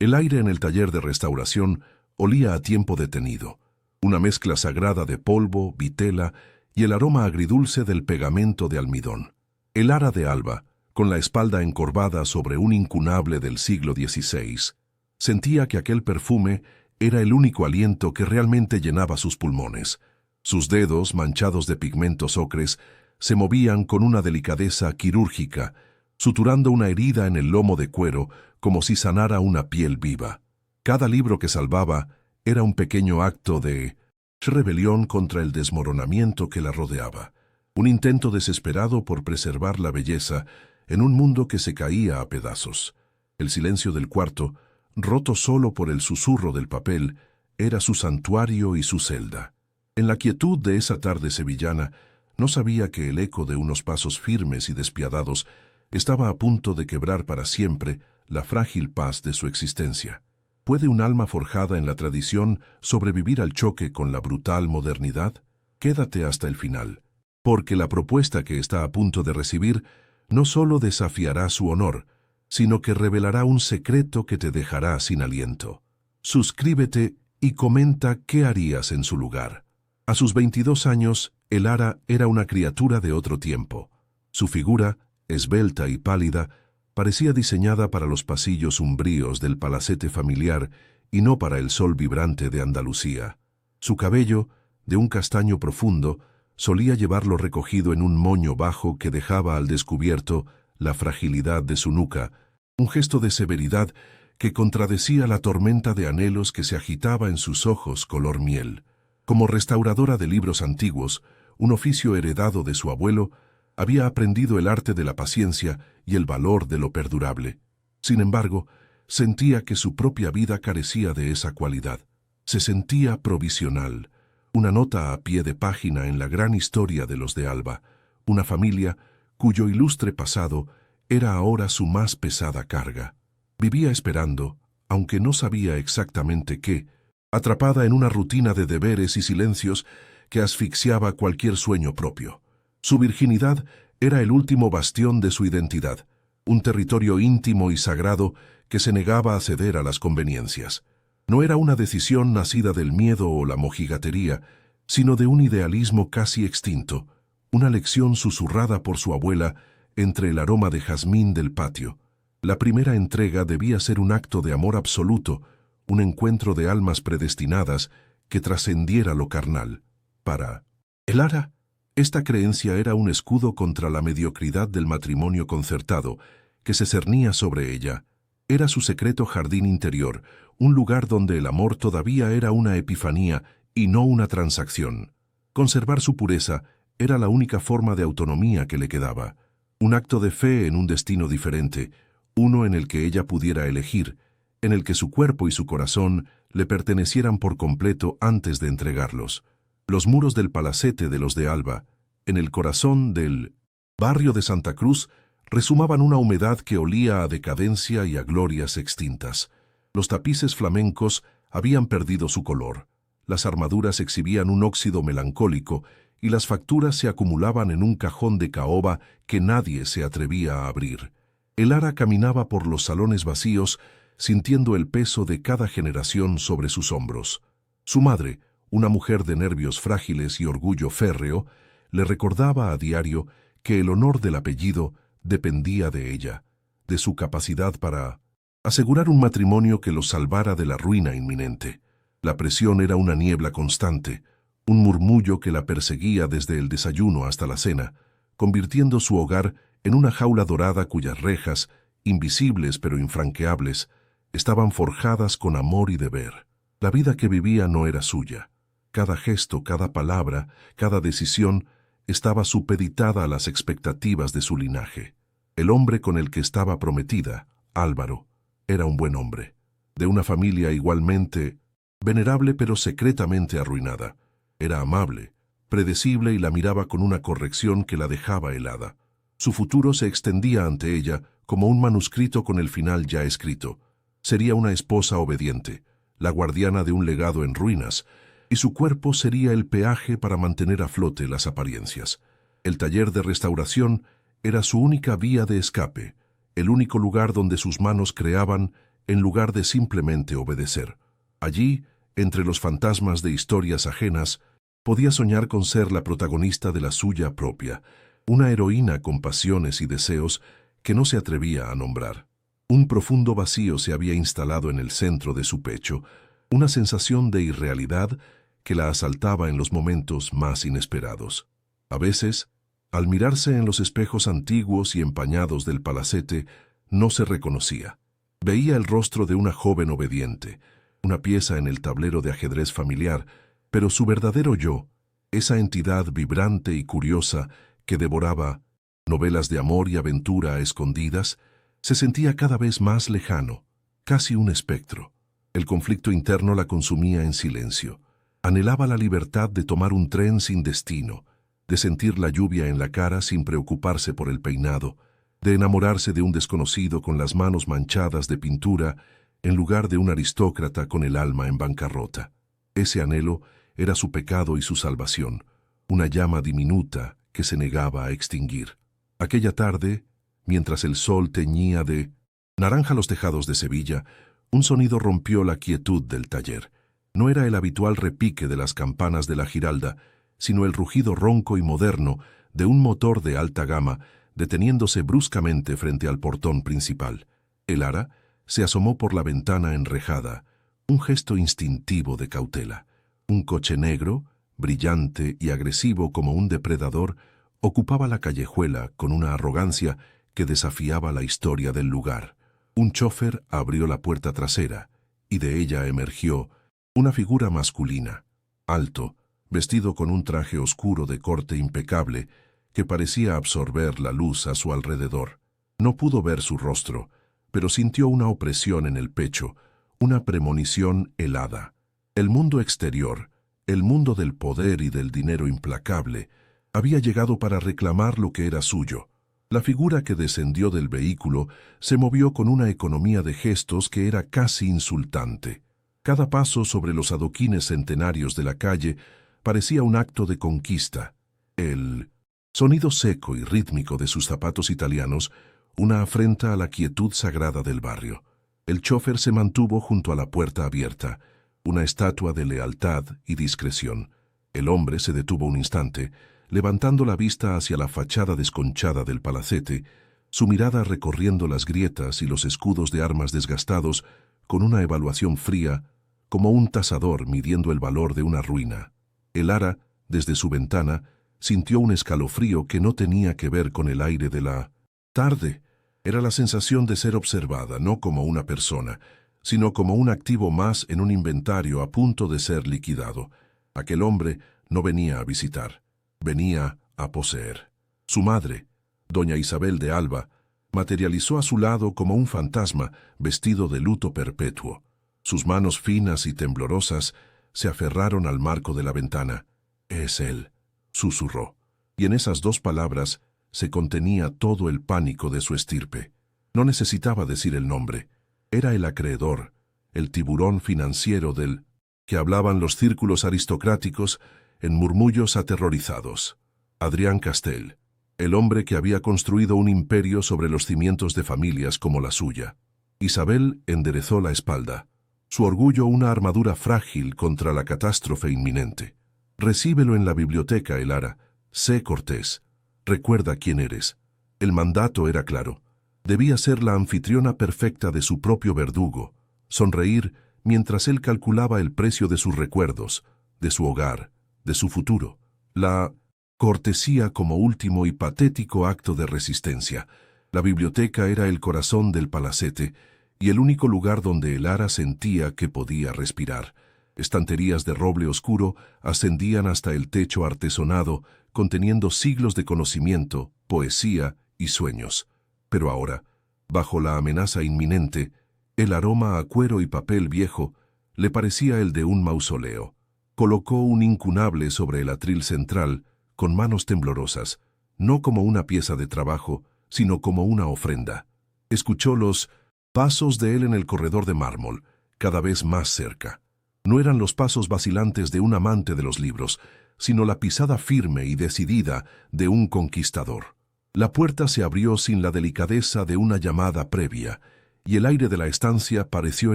El aire en el taller de restauración olía a tiempo detenido, una mezcla sagrada de polvo, vitela y el aroma agridulce del pegamento de almidón. El ara de Alba, con la espalda encorvada sobre un incunable del siglo XVI, sentía que aquel perfume era el único aliento que realmente llenaba sus pulmones. Sus dedos, manchados de pigmentos ocres, se movían con una delicadeza quirúrgica, suturando una herida en el lomo de cuero como si sanara una piel viva. Cada libro que salvaba era un pequeño acto de rebelión contra el desmoronamiento que la rodeaba, un intento desesperado por preservar la belleza en un mundo que se caía a pedazos. El silencio del cuarto, roto solo por el susurro del papel, era su santuario y su celda. En la quietud de esa tarde sevillana, no sabía que el eco de unos pasos firmes y despiadados estaba a punto de quebrar para siempre la frágil paz de su existencia. ¿Puede un alma forjada en la tradición sobrevivir al choque con la brutal modernidad? Quédate hasta el final, porque la propuesta que está a punto de recibir no solo desafiará su honor, sino que revelará un secreto que te dejará sin aliento. Suscríbete y comenta qué harías en su lugar. A sus 22 años, el ara era una criatura de otro tiempo. Su figura, esbelta y pálida, parecía diseñada para los pasillos umbríos del palacete familiar y no para el sol vibrante de Andalucía. Su cabello, de un castaño profundo, solía llevarlo recogido en un moño bajo que dejaba al descubierto la fragilidad de su nuca, un gesto de severidad que contradecía la tormenta de anhelos que se agitaba en sus ojos color miel. Como restauradora de libros antiguos, un oficio heredado de su abuelo, había aprendido el arte de la paciencia y el valor de lo perdurable. Sin embargo, sentía que su propia vida carecía de esa cualidad. Se sentía provisional, una nota a pie de página en la gran historia de los de Alba, una familia cuyo ilustre pasado era ahora su más pesada carga. Vivía esperando, aunque no sabía exactamente qué, atrapada en una rutina de deberes y silencios que asfixiaba cualquier sueño propio. Su virginidad era el último bastión de su identidad, un territorio íntimo y sagrado que se negaba a ceder a las conveniencias. No era una decisión nacida del miedo o la mojigatería, sino de un idealismo casi extinto, una lección susurrada por su abuela entre el aroma de jazmín del patio. La primera entrega debía ser un acto de amor absoluto, un encuentro de almas predestinadas que trascendiera lo carnal. Para el ara, esta creencia era un escudo contra la mediocridad del matrimonio concertado, que se cernía sobre ella. Era su secreto jardín interior, un lugar donde el amor todavía era una epifanía y no una transacción. Conservar su pureza era la única forma de autonomía que le quedaba, un acto de fe en un destino diferente, uno en el que ella pudiera elegir, en el que su cuerpo y su corazón le pertenecieran por completo antes de entregarlos. Los muros del palacete de los de Alba, en el corazón del barrio de Santa Cruz, resumaban una humedad que olía a decadencia y a glorias extintas. Los tapices flamencos habían perdido su color, las armaduras exhibían un óxido melancólico y las facturas se acumulaban en un cajón de caoba que nadie se atrevía a abrir. El ara caminaba por los salones vacíos, sintiendo el peso de cada generación sobre sus hombros. Su madre, una mujer de nervios frágiles y orgullo férreo, le recordaba a diario que el honor del apellido dependía de ella, de su capacidad para asegurar un matrimonio que los salvara de la ruina inminente. La presión era una niebla constante, un murmullo que la perseguía desde el desayuno hasta la cena, convirtiendo su hogar en una jaula dorada cuyas rejas, invisibles pero infranqueables, estaban forjadas con amor y deber. La vida que vivía no era suya. Cada gesto, cada palabra, cada decisión estaba supeditada a las expectativas de su linaje. El hombre con el que estaba prometida, Álvaro, era un buen hombre, de una familia igualmente venerable pero secretamente arruinada. Era amable, predecible y la miraba con una corrección que la dejaba helada. Su futuro se extendía ante ella como un manuscrito con el final ya escrito. Sería una esposa obediente, la guardiana de un legado en ruinas, y su cuerpo sería el peaje para mantener a flote las apariencias. El taller de restauración era su única vía de escape, el único lugar donde sus manos creaban en lugar de simplemente obedecer. Allí, entre los fantasmas de historias ajenas, podía soñar con ser la protagonista de la suya propia, una heroína con pasiones y deseos que no se atrevía a nombrar. Un profundo vacío se había instalado en el centro de su pecho, una sensación de irrealidad que la asaltaba en los momentos más inesperados. A veces, al mirarse en los espejos antiguos y empañados del palacete, no se reconocía. Veía el rostro de una joven obediente, una pieza en el tablero de ajedrez familiar, pero su verdadero yo, esa entidad vibrante y curiosa que devoraba novelas de amor y aventura a escondidas, se sentía cada vez más lejano, casi un espectro. El conflicto interno la consumía en silencio. Anhelaba la libertad de tomar un tren sin destino, de sentir la lluvia en la cara sin preocuparse por el peinado, de enamorarse de un desconocido con las manos manchadas de pintura en lugar de un aristócrata con el alma en bancarrota. Ese anhelo era su pecado y su salvación, una llama diminuta que se negaba a extinguir. Aquella tarde, mientras el sol teñía de naranja los tejados de Sevilla, un sonido rompió la quietud del taller. No era el habitual repique de las campanas de la Giralda, sino el rugido ronco y moderno de un motor de alta gama deteniéndose bruscamente frente al portón principal. El ara se asomó por la ventana enrejada, un gesto instintivo de cautela. Un coche negro, brillante y agresivo como un depredador, ocupaba la callejuela con una arrogancia que desafiaba la historia del lugar. Un chófer abrió la puerta trasera, y de ella emergió una figura masculina, alto, vestido con un traje oscuro de corte impecable, que parecía absorber la luz a su alrededor. No pudo ver su rostro, pero sintió una opresión en el pecho, una premonición helada. El mundo exterior, el mundo del poder y del dinero implacable, había llegado para reclamar lo que era suyo. La figura que descendió del vehículo se movió con una economía de gestos que era casi insultante. Cada paso sobre los adoquines centenarios de la calle parecía un acto de conquista. El sonido seco y rítmico de sus zapatos italianos, una afrenta a la quietud sagrada del barrio. El chófer se mantuvo junto a la puerta abierta, una estatua de lealtad y discreción. El hombre se detuvo un instante, levantando la vista hacia la fachada desconchada del palacete, su mirada recorriendo las grietas y los escudos de armas desgastados con una evaluación fría, como un tasador midiendo el valor de una ruina. El ara, desde su ventana, sintió un escalofrío que no tenía que ver con el aire de la tarde. Era la sensación de ser observada, no como una persona, sino como un activo más en un inventario a punto de ser liquidado. Aquel hombre no venía a visitar, venía a poseer. Su madre, doña Isabel de Alba, materializó a su lado como un fantasma vestido de luto perpetuo. Sus manos finas y temblorosas se aferraron al marco de la ventana. «Es él», susurró, y en esas dos palabras se contenía todo el pánico de su estirpe. No necesitaba decir el nombre. Era el acreedor, el tiburón financiero del que hablaban los círculos aristocráticos en murmullos aterrorizados. Adrián Castell, el hombre que había construido un imperio sobre los cimientos de familias como la suya. Isabel enderezó la espalda, su orgullo una armadura frágil contra la catástrofe inminente. «Recíbelo en la biblioteca, Elara. Sé cortés. Recuerda quién eres». El mandato era claro. Debía ser la anfitriona perfecta de su propio verdugo, sonreír mientras él calculaba el precio de sus recuerdos, de su hogar, de su futuro. La cortesía como último y patético acto de resistencia. La biblioteca era el corazón del palacete y el único lugar donde Elara sentía que podía respirar. Estanterías de roble oscuro ascendían hasta el techo artesonado, conteniendo siglos de conocimiento, poesía y sueños. Pero ahora, bajo la amenaza inminente, el aroma a cuero y papel viejo le parecía el de un mausoleo. Colocó un incunable sobre el atril central, con manos temblorosas, no como una pieza de trabajo, sino como una ofrenda. Escuchó los pasos de él en el corredor de mármol, cada vez más cerca. No eran los pasos vacilantes de un amante de los libros, sino la pisada firme y decidida de un conquistador. La puerta se abrió sin la delicadeza de una llamada previa, y el aire de la estancia pareció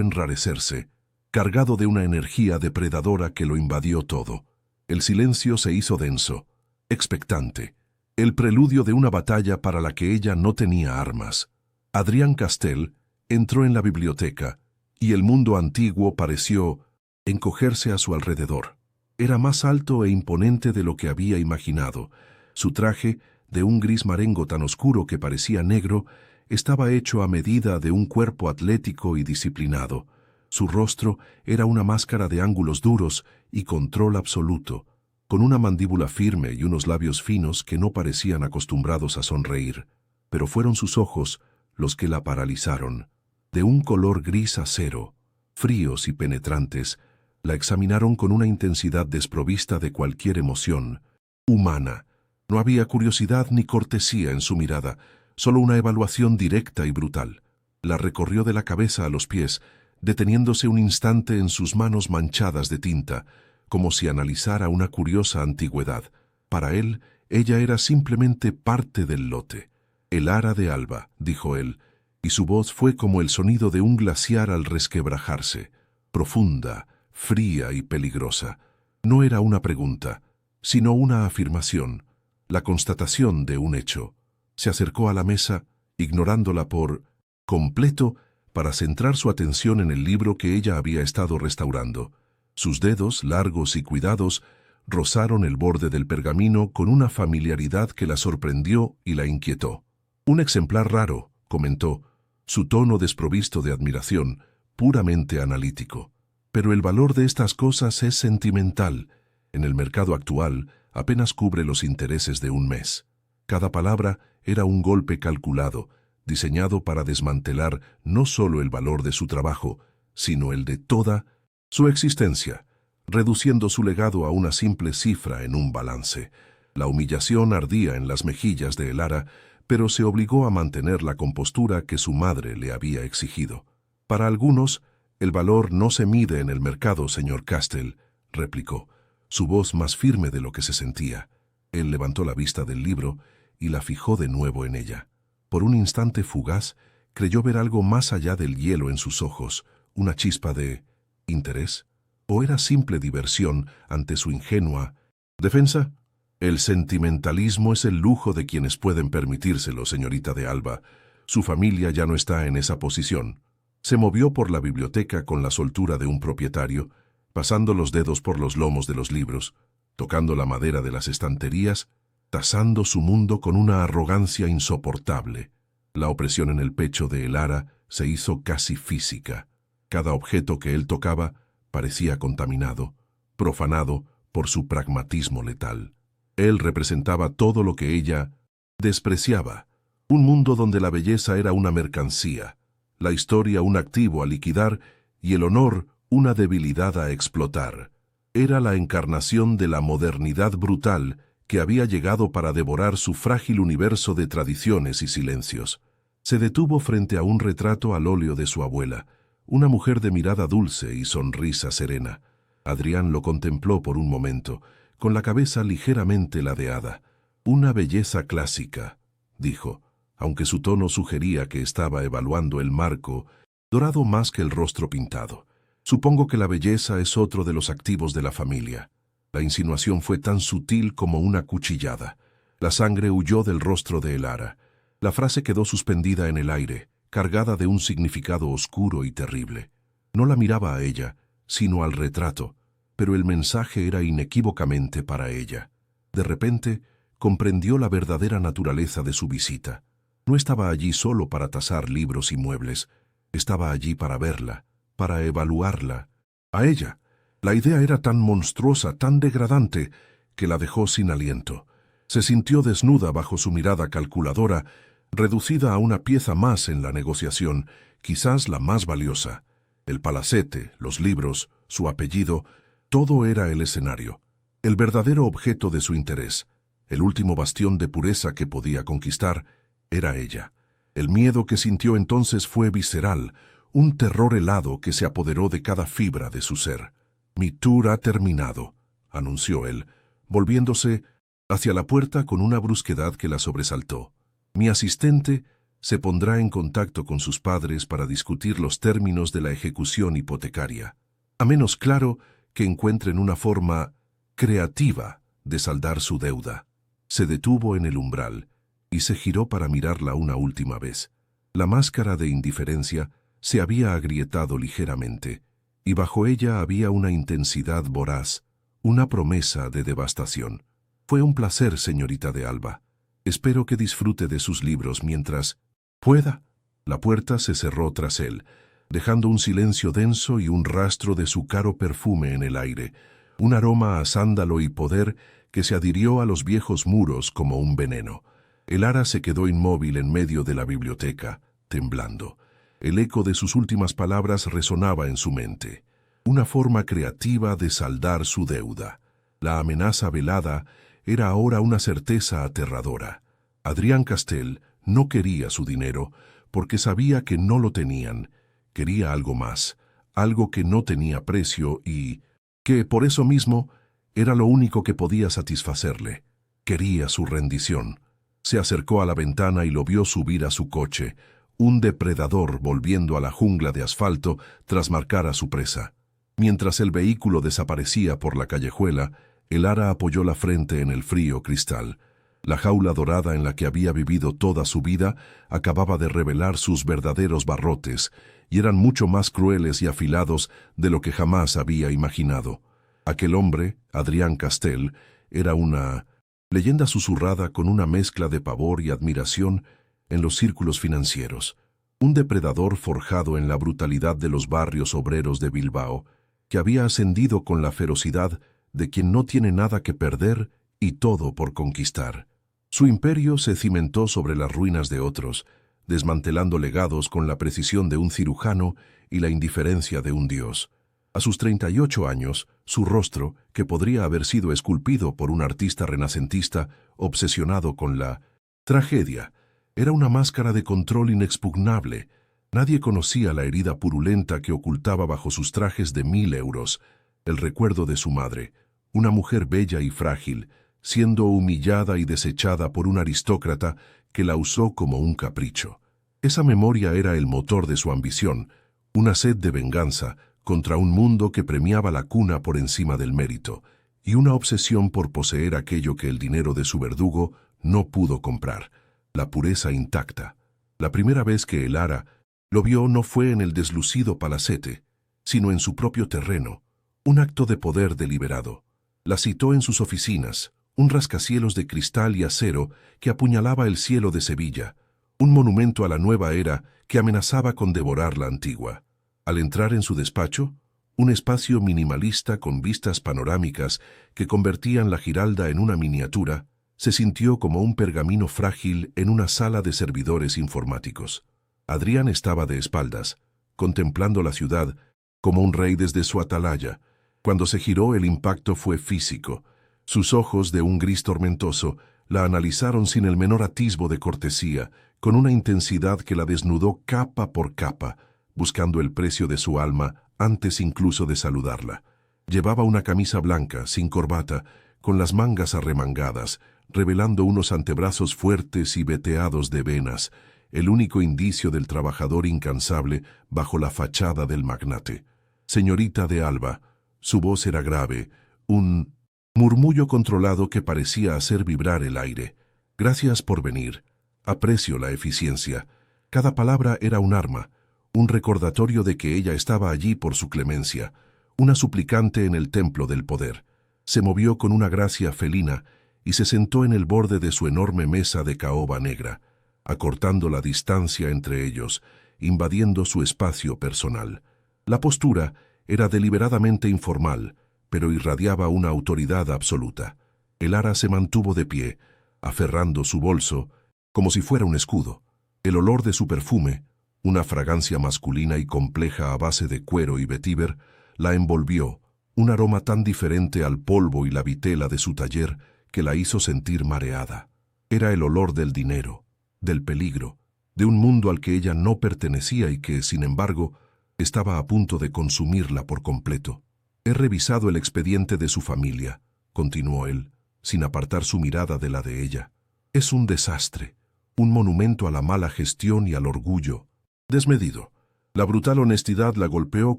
enrarecerse, cargado de una energía depredadora que lo invadió todo. El silencio se hizo denso, expectante, el preludio de una batalla para la que ella no tenía armas. Adrián Castell entró en la biblioteca, y el mundo antiguo pareció encogerse a su alrededor. Era más alto e imponente de lo que había imaginado. Su traje, de un gris marengo tan oscuro que parecía negro, estaba hecho a medida de un cuerpo atlético y disciplinado. Su rostro era una máscara de ángulos duros y control absoluto, con una mandíbula firme y unos labios finos que no parecían acostumbrados a sonreír. Pero fueron sus ojos los que la paralizaron. De un color gris acero, fríos y penetrantes, la examinaron con una intensidad desprovista de cualquier emoción humana. No había curiosidad ni cortesía en su mirada, solo una evaluación directa y brutal. La recorrió de la cabeza a los pies, deteniéndose un instante en sus manos manchadas de tinta, como si analizara una curiosa antigüedad. Para él, ella era simplemente parte del lote. «El Ara de Alba», dijo él, y su voz fue como el sonido de un glaciar al resquebrajarse, profunda, fría y peligrosa. No era una pregunta, sino una afirmación, la constatación de un hecho. Se acercó a la mesa, ignorándola por completo, para centrar su atención en el libro que ella había estado restaurando. Sus dedos, largos y cuidados, rozaron el borde del pergamino con una familiaridad que la sorprendió y la inquietó. «Un ejemplar raro», comentó, su tono desprovisto de admiración, puramente analítico. «Pero el valor de estas cosas es sentimental. En el mercado actual apenas cubre los intereses de un mes». Cada palabra era un golpe calculado, diseñado para desmantelar no solo el valor de su trabajo, sino el de toda su existencia, reduciendo su legado a una simple cifra en un balance. La humillación ardía en las mejillas de Elara, pero se obligó a mantener la compostura que su madre le había exigido. «Para algunos, el valor no se mide en el mercado, señor Castell», replicó, su voz más firme de lo que se sentía. Él levantó la vista del libro y la fijó de nuevo en ella. Por un instante fugaz, creyó ver algo más allá del hielo en sus ojos, una chispa de interés, o era simple diversión ante su ingenua defensa. «El sentimentalismo es el lujo de quienes pueden permitírselo, señorita de Alba. Su familia ya no está en esa posición». Se movió por la biblioteca con la soltura de un propietario, pasando los dedos por los lomos de los libros, tocando la madera de las estanterías, tasando su mundo con una arrogancia insoportable. La opresión en el pecho de Elara se hizo casi física. Cada objeto que él tocaba parecía contaminado, profanado por su pragmatismo letal. Él representaba todo lo que ella despreciaba, un mundo donde la belleza era una mercancía, la historia un activo a liquidar y el honor una debilidad a explotar. Era la encarnación de la modernidad brutal que había llegado para devorar su frágil universo de tradiciones y silencios. Se detuvo frente a un retrato al óleo de su abuela, una mujer de mirada dulce y sonrisa serena. Adrián lo contempló por un momento, con la cabeza ligeramente ladeada. «Una belleza clásica», dijo, aunque su tono sugería que estaba evaluando el marco, dorado más que el rostro pintado. «Supongo que la belleza es otro de los activos de la familia». La insinuación fue tan sutil como una cuchillada. La sangre huyó del rostro de Elara. La frase quedó suspendida en el aire, cargada de un significado oscuro y terrible. No la miraba a ella, sino al retrato, pero el mensaje era inequívocamente para ella. De repente, comprendió la verdadera naturaleza de su visita. No estaba allí solo para tasar libros y muebles. Estaba allí para verla, para evaluarla. A ella. La idea era tan monstruosa, tan degradante, que la dejó sin aliento. Se sintió desnuda bajo su mirada calculadora, reducida a una pieza más en la negociación, quizás la más valiosa. El palacete, los libros, su apellido, todo era el escenario, el verdadero objeto de su interés. El último bastión de pureza que podía conquistar era ella. El miedo que sintió entonces fue visceral, un terror helado que se apoderó de cada fibra de su ser. «Mi tour ha terminado», anunció él, volviéndose hacia la puerta con una brusquedad que la sobresaltó. «Mi asistente se pondrá en contacto con sus padres para discutir los términos de la ejecución hipotecaria, a menos claro que encuentren una forma creativa de saldar su deuda. Se detuvo en el umbral y se giró para mirarla una última vez. La máscara de indiferencia se había agrietado ligeramente, y bajo ella había una intensidad voraz, una promesa de devastación. Fue un placer, señorita de Alba. Espero que disfrute de sus libros mientras pueda. La puerta se cerró tras él, dejando un silencio denso y un rastro de su caro perfume en el aire, un aroma a sándalo y poder que se adhirió a los viejos muros como un veneno. El ara se quedó inmóvil en medio de la biblioteca, temblando. El eco de sus últimas palabras resonaba en su mente. Una forma creativa de saldar su deuda. La amenaza velada era ahora una certeza aterradora. Adrián Castell no quería su dinero porque sabía que no lo tenían. Quería algo más, algo que no tenía precio y que, por eso mismo, era lo único que podía satisfacerle. Quería su rendición. Se acercó a la ventana y lo vio subir a su coche, un depredador volviendo a la jungla de asfalto tras marcar a su presa. Mientras el vehículo desaparecía por la callejuela, el ara apoyó la frente en el frío cristal. La jaula dorada en la que había vivido toda su vida acababa de revelar sus verdaderos barrotes, y eran mucho más crueles y afilados de lo que jamás había imaginado. Aquel hombre, Adrián Castell, era una leyenda susurrada con una mezcla de pavor y admiración en los círculos financieros. Un depredador forjado en la brutalidad de los barrios obreros de Bilbao, que había ascendido con la ferocidad de quien no tiene nada que perder y todo por conquistar. Su imperio se cimentó sobre las ruinas de otros, desmantelando legados con la precisión de un cirujano y la indiferencia de un dios. A sus 38 años, su rostro, que podría haber sido esculpido por un artista renacentista obsesionado con la tragedia, era una máscara de control inexpugnable. Nadie conocía la herida purulenta que ocultaba bajo sus trajes de 1000 euros, el recuerdo de su madre, una mujer bella y frágil, siendo humillada y desechada por un aristócrata que la usó como un capricho. Esa memoria era el motor de su ambición, una sed de venganza contra un mundo que premiaba la cuna por encima del mérito, y una obsesión por poseer aquello que el dinero de su verdugo no pudo comprar, la pureza intacta. La primera vez que el ara lo vio no fue en el deslucido palacete, sino en su propio terreno, un acto de poder deliberado. La citó en sus oficinas, un rascacielos de cristal y acero que apuñalaba el cielo de Sevilla, un monumento a la nueva era que amenazaba con devorar la antigua. Al entrar en su despacho, un espacio minimalista con vistas panorámicas que convertían la Giralda en una miniatura, se sintió como un pergamino frágil en una sala de servidores informáticos. Adrián estaba de espaldas, contemplando la ciudad como un rey desde su atalaya. Cuando se giró, el impacto fue físico. Sus ojos, de un gris tormentoso, la analizaron sin el menor atisbo de cortesía, con una intensidad que la desnudó capa por capa, buscando el precio de su alma antes incluso de saludarla. Llevaba una camisa blanca, sin corbata, con las mangas arremangadas, revelando unos antebrazos fuertes y veteados de venas, el único indicio del trabajador incansable bajo la fachada del magnate. Señorita de Alba, su voz era grave, un murmullo controlado que parecía hacer vibrar el aire. Gracias por venir. Aprecio la eficiencia. Cada palabra era un arma, un recordatorio de que ella estaba allí por su clemencia, una suplicante en el templo del poder. Se movió con una gracia felina y se sentó en el borde de su enorme mesa de caoba negra, acortando la distancia entre ellos, invadiendo su espacio personal. La postura era deliberadamente informal, pero irradiaba una autoridad absoluta. El ara se mantuvo de pie, aferrando su bolso, como si fuera un escudo. El olor de su perfume, una fragancia masculina y compleja a base de cuero y vetiver, la envolvió, un aroma tan diferente al polvo y la vitela de su taller que la hizo sentir mareada. Era el olor del dinero, del peligro, de un mundo al que ella no pertenecía y que, sin embargo, estaba a punto de consumirla por completo. He revisado el expediente de su familia, continuó él, sin apartar su mirada de la de ella. Es un desastre, un monumento a la mala gestión y al orgullo desmedido. La brutal honestidad la golpeó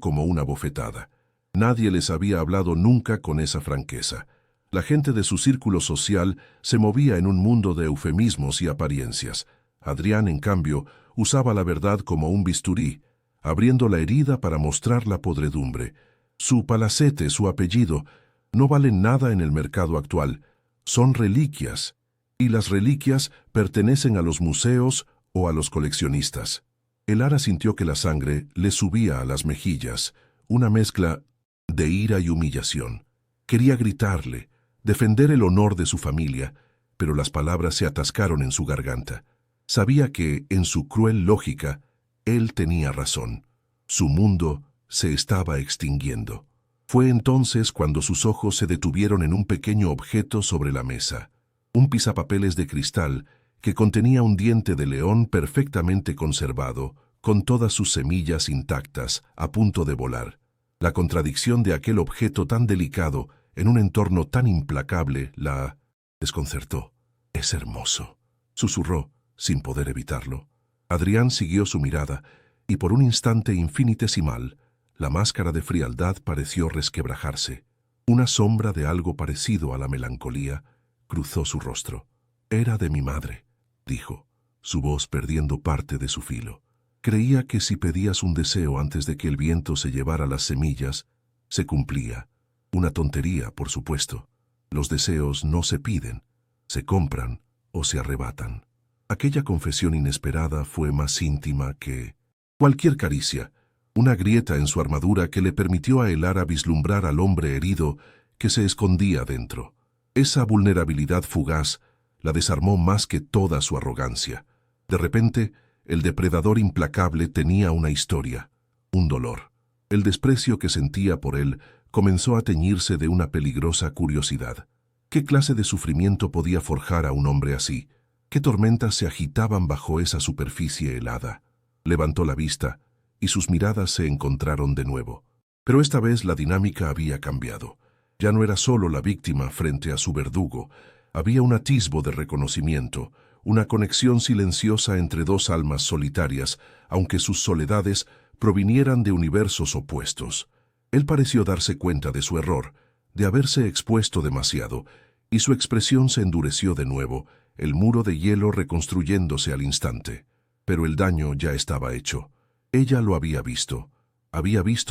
como una bofetada. Nadie les había hablado nunca con esa franqueza. La gente de su círculo social se movía en un mundo de eufemismos y apariencias. Adrián, en cambio, usaba la verdad como un bisturí, abriendo la herida para mostrar la podredumbre. Su palacete, su apellido, no valen nada en el mercado actual. Son reliquias, y las reliquias pertenecen a los museos o a los coleccionistas. El Ara sintió que la sangre le subía a las mejillas, una mezcla de ira y humillación. Quería gritarle, defender el honor de su familia, pero las palabras se atascaron en su garganta. Sabía que, en su cruel lógica, él tenía razón. Su mundo se estaba extinguiendo. Fue entonces cuando sus ojos se detuvieron en un pequeño objeto sobre la mesa, un pisapapeles de cristal que contenía un diente de león perfectamente conservado, con todas sus semillas intactas, a punto de volar. La contradicción de aquel objeto tan delicado en un entorno tan implacable la desconcertó. «Es hermoso», susurró, sin poder evitarlo. Adrián siguió su mirada, y por un instante infinitesimal, la máscara de frialdad pareció resquebrajarse. Una sombra de algo parecido a la melancolía cruzó su rostro. «Era de mi madre», dijo, su voz perdiendo parte de su filo. «Creía que si pedías un deseo antes de que el viento se llevara las semillas, se cumplía. Una tontería, por supuesto. Los deseos no se piden, se compran o se arrebatan». Aquella confesión inesperada fue más íntima que cualquier caricia, una grieta en su armadura que le permitió a El Ara vislumbrar al hombre herido que se escondía dentro. Esa vulnerabilidad fugaz la desarmó más que toda su arrogancia. De repente, el depredador implacable tenía una historia, un dolor. El desprecio que sentía por él comenzó a teñirse de una peligrosa curiosidad. ¿Qué clase de sufrimiento podía forjar a un hombre así? ¿Qué tormentas se agitaban bajo esa superficie helada? Levantó la vista, y sus miradas se encontraron de nuevo. Pero esta vez la dinámica había cambiado. Ya no era solo la víctima frente a su verdugo. Había un atisbo de reconocimiento, una conexión silenciosa entre dos almas solitarias, aunque sus soledades provinieran de universos opuestos. Él pareció darse cuenta de su error, de haberse expuesto demasiado, y su expresión se endureció de nuevo, el muro de hielo reconstruyéndose al instante. Pero el daño ya estaba hecho. Ella lo había visto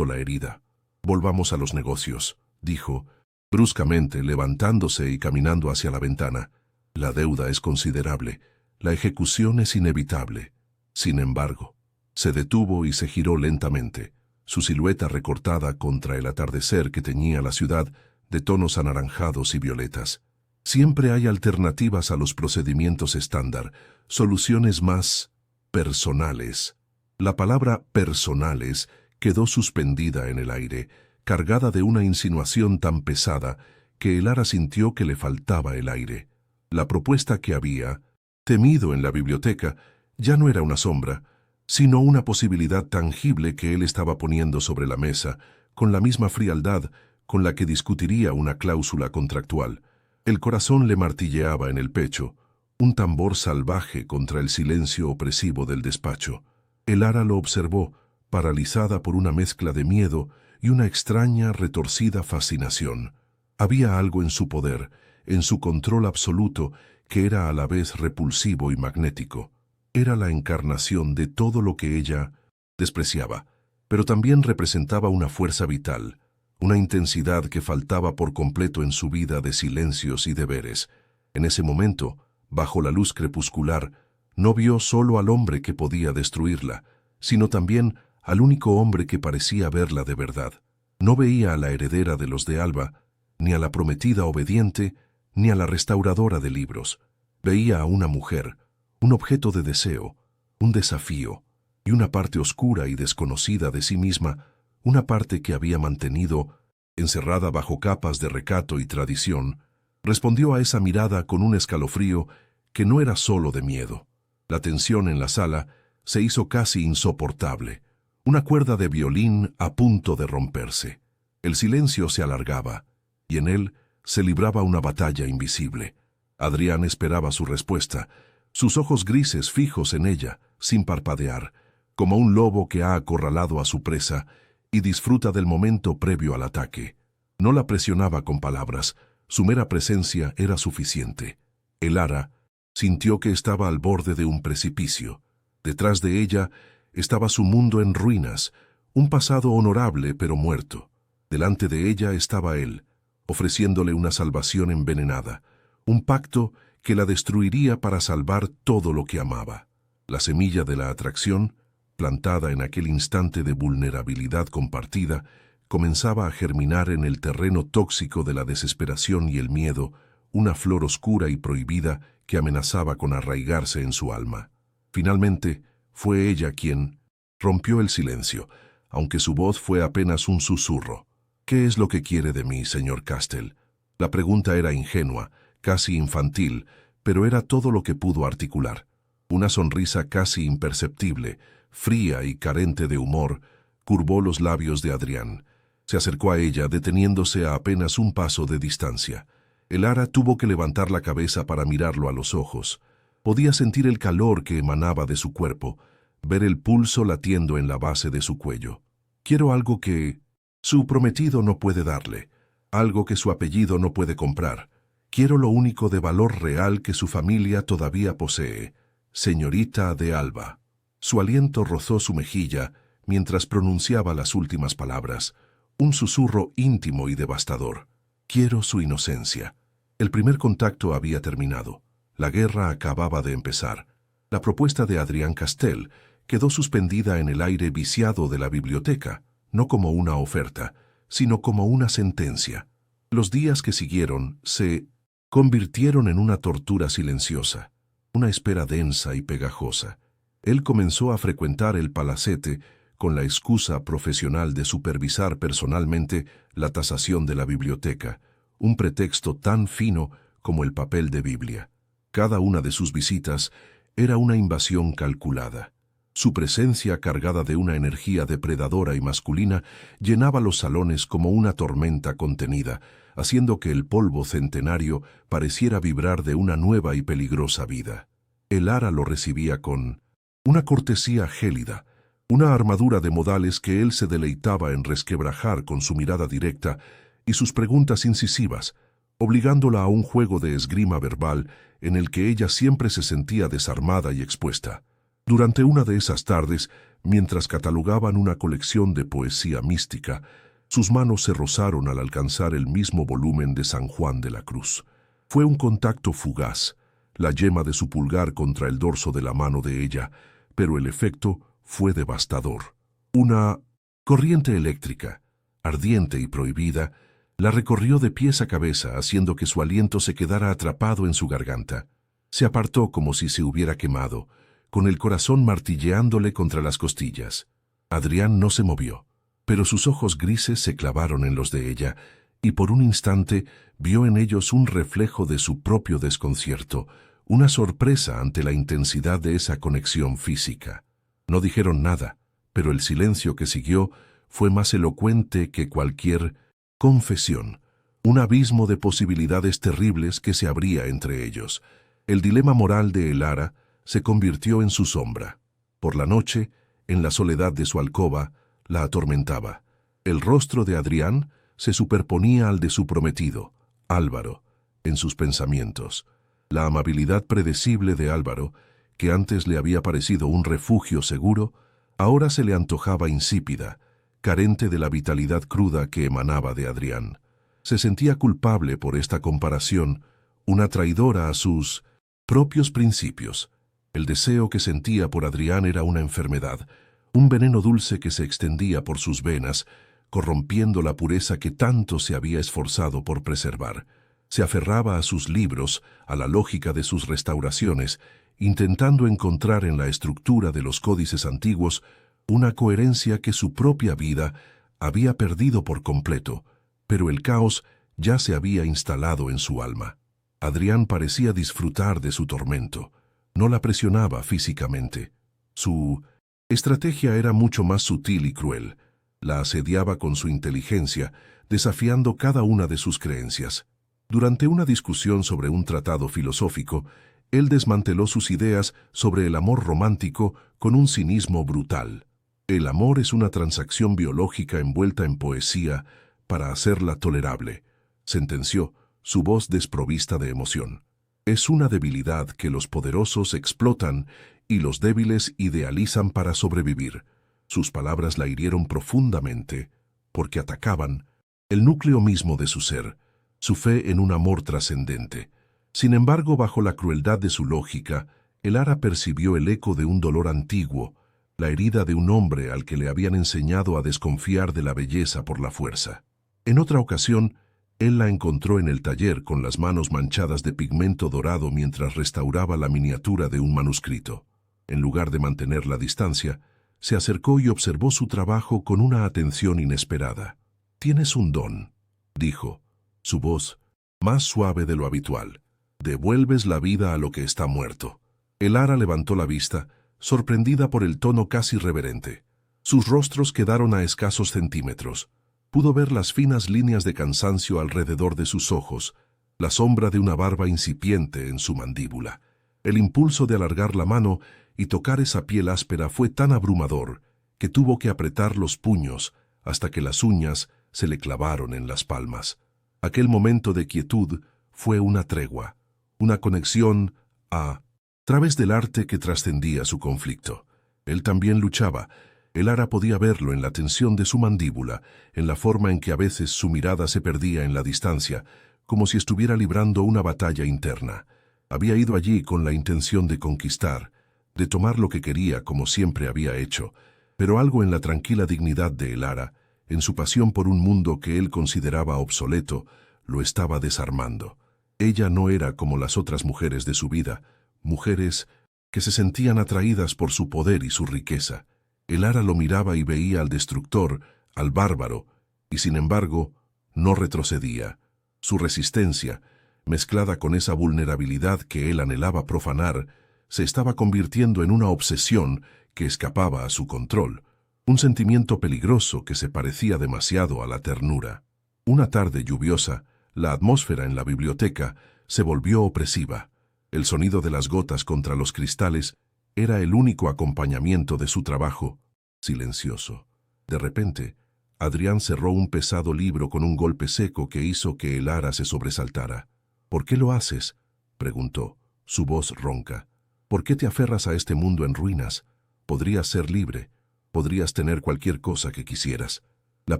la herida. «Volvamos a los negocios», dijo, bruscamente levantándose y caminando hacia la ventana. «La deuda es considerable, la ejecución es inevitable». Sin embargo, se detuvo y se giró lentamente, su silueta recortada contra el atardecer que teñía la ciudad de tonos anaranjados y violetas. Siempre hay alternativas a los procedimientos estándar, soluciones más personales. La palabra personales quedó suspendida en el aire, cargada de una insinuación tan pesada que El Ara sintió que le faltaba el aire. La propuesta que había temido en la biblioteca ya no era una sombra, sino una posibilidad tangible que él estaba poniendo sobre la mesa, con la misma frialdad con la que discutiría una cláusula contractual. El corazón le martilleaba en el pecho, un tambor salvaje contra el silencio opresivo del despacho. El Ara lo observó, paralizada por una mezcla de miedo y una extraña, retorcida fascinación. Había algo en su poder, en su control absoluto, que era a la vez repulsivo y magnético. Era la encarnación de todo lo que ella despreciaba, pero también representaba una fuerza vital, una intensidad que faltaba por completo en su vida de silencios y deberes. En ese momento, bajo la luz crepuscular, no vio solo al hombre que podía destruirla, sino también al único hombre que parecía verla de verdad. No veía a la heredera de los de Alba, ni a la prometida obediente, ni a la restauradora de libros. Veía a una mujer, un objeto de deseo, un desafío, y una parte oscura y desconocida de sí misma, una parte que había mantenido, encerrada bajo capas de recato y tradición. Respondió a esa mirada con un escalofrío que no era solo de miedo. La tensión en la sala se hizo casi insoportable, una cuerda de violín a punto de romperse. El silencio se alargaba, y en él se libraba una batalla invisible. Adrián esperaba su respuesta, sus ojos grises fijos en ella, sin parpadear, como un lobo que ha acorralado a su presa y disfruta del momento previo al ataque. No la presionaba con palabras, su mera presencia era suficiente. Elara sintió que estaba al borde de un precipicio. Detrás de ella estaba su mundo en ruinas, un pasado honorable pero muerto. Delante de ella estaba él, ofreciéndole una salvación envenenada, un pacto que la destruiría para salvar todo lo que amaba. La semilla de la atracción, plantada en aquel instante de vulnerabilidad compartida, comenzaba a germinar en el terreno tóxico de la desesperación y el miedo, una flor oscura y prohibida que amenazaba con arraigarse en su alma. Finalmente, fue ella quien rompió el silencio, aunque su voz fue apenas un susurro. «¿Qué es lo que quiere de mí, señor Castell?» La pregunta era ingenua, casi infantil, pero era todo lo que pudo articular. Una sonrisa casi imperceptible, fría y carente de humor, curvó los labios de Adrián. Se acercó a ella, deteniéndose a apenas un paso de distancia. Elara tuvo que levantar la cabeza para mirarlo a los ojos. Podía sentir el calor que emanaba de su cuerpo, ver el pulso latiendo en la base de su cuello. «Quiero algo que su prometido no puede darle, algo que su apellido no puede comprar. Quiero lo único de valor real que su familia todavía posee, señorita de Alba». Su aliento rozó su mejilla mientras pronunciaba las últimas palabras, un susurro íntimo y devastador. «Quiero su inocencia». El primer contacto había terminado. La guerra acababa de empezar. La propuesta de Adrián Castell quedó suspendida en el aire viciado de la biblioteca, no como una oferta, sino como una sentencia. Los días que siguieron se convirtieron en una tortura silenciosa, una espera densa y pegajosa. Él comenzó a frecuentar el palacete con la excusa profesional de supervisar personalmente la tasación de la biblioteca, un pretexto tan fino como el papel de Biblia. Cada una de sus visitas era una invasión calculada. Su presencia, cargada de una energía depredadora y masculina, llenaba los salones como una tormenta contenida, haciendo que el polvo centenario pareciera vibrar de una nueva y peligrosa vida. Elara lo recibía con una cortesía gélida, una armadura de modales que él se deleitaba en resquebrajar con su mirada directa y sus preguntas incisivas, obligándola a un juego de esgrima verbal en el que ella siempre se sentía desarmada y expuesta. Durante una de esas tardes, mientras catalogaban una colección de poesía mística, sus manos se rozaron al alcanzar el mismo volumen de San Juan de la Cruz. Fue un contacto fugaz, la yema de su pulgar contra el dorso de la mano de ella, pero el efecto fue devastador. Una corriente eléctrica, ardiente y prohibida, la recorrió de pies a cabeza, haciendo que su aliento se quedara atrapado en su garganta. Se apartó como si se hubiera quemado, con el corazón martilleándole contra las costillas. Adrián no se movió, pero sus ojos grises se clavaron en los de ella, y por un instante vio en ellos un reflejo de su propio desconcierto, una sorpresa ante la intensidad de esa conexión física. No dijeron nada, pero el silencio que siguió fue más elocuente que cualquier confesión, un abismo de posibilidades terribles que se abría entre ellos. El dilema moral de Elara se convirtió en su sombra. Por la noche, en la soledad de su alcoba, la atormentaba. El rostro de Adrián se superponía al de su prometido, Álvaro, en sus pensamientos. La amabilidad predecible de Álvaro, que antes le había parecido un refugio seguro, ahora se le antojaba insípida, carente de la vitalidad cruda que emanaba de Adrián. Se sentía culpable por esta comparación, una traidora a sus propios principios. El deseo que sentía por Adrián era una enfermedad, un veneno dulce que se extendía por sus venas, corrompiendo la pureza que tanto se había esforzado por preservar. Se aferraba a sus libros, a la lógica de sus restauraciones, intentando encontrar en la estructura de los códices antiguos una coherencia que su propia vida había perdido por completo, pero el caos ya se había instalado en su alma. Adrián parecía disfrutar de su tormento. No la presionaba físicamente. Su estrategia era mucho más sutil y cruel. La asediaba con su inteligencia, desafiando cada una de sus creencias. Durante una discusión sobre un tratado filosófico, Él desmanteló sus ideas sobre el amor romántico con un cinismo brutal. El amor es una transacción biológica envuelta en poesía para hacerla tolerable, sentenció, su voz desprovista de emoción. Es una debilidad que los poderosos explotan y los débiles idealizan para sobrevivir. Sus palabras la hirieron profundamente, porque atacaban el núcleo mismo de su ser, su fe en un amor trascendente. Sin embargo, bajo la crueldad de su lógica, Elara percibió el eco de un dolor antiguo, la herida de un hombre al que le habían enseñado a desconfiar de la belleza por la fuerza. En otra ocasión, él la encontró en el taller con las manos manchadas de pigmento dorado mientras restauraba la miniatura de un manuscrito. En lugar de mantener la distancia, se acercó y observó su trabajo con una atención inesperada. «Tienes un don», dijo, su voz más suave de lo habitual. «Devuelves la vida a lo que está muerto». Elara levantó la vista, sorprendida por el tono casi reverente. Sus rostros quedaron a escasos centímetros. Pudo ver las finas líneas de cansancio alrededor de sus ojos, la sombra de una barba incipiente en su mandíbula. El impulso de alargar la mano y tocar esa piel áspera fue tan abrumador que tuvo que apretar los puños hasta que las uñas se le clavaron en las palmas. Aquel momento de quietud fue una tregua, una conexión a través del arte que trascendía su conflicto. Él también luchaba. Elara podía verlo en la tensión de su mandíbula, en la forma en que a veces su mirada se perdía en la distancia, como si estuviera librando una batalla interna. Había ido allí con la intención de conquistar, de tomar lo que quería como siempre había hecho, pero algo en la tranquila dignidad de Elara, en su pasión por un mundo que él consideraba obsoleto, lo estaba desarmando. Ella no era como las otras mujeres de su vida, mujeres que se sentían atraídas por su poder y su riqueza. Elara lo miraba y veía al destructor, al bárbaro, y sin embargo, no retrocedía. Su resistencia, mezclada con esa vulnerabilidad que él anhelaba profanar, se estaba convirtiendo en una obsesión que escapaba a su control, un sentimiento peligroso que se parecía demasiado a la ternura. Una tarde lluviosa, la atmósfera en la biblioteca se volvió opresiva. El sonido de las gotas contra los cristales era el único acompañamiento de su trabajo, silencioso. De repente, Adrián cerró un pesado libro con un golpe seco que hizo que Elara se sobresaltara. «¿Por qué lo haces?», preguntó, su voz ronca. «¿Por qué te aferras a este mundo en ruinas? Podrías ser libre, podrías tener cualquier cosa que quisieras». La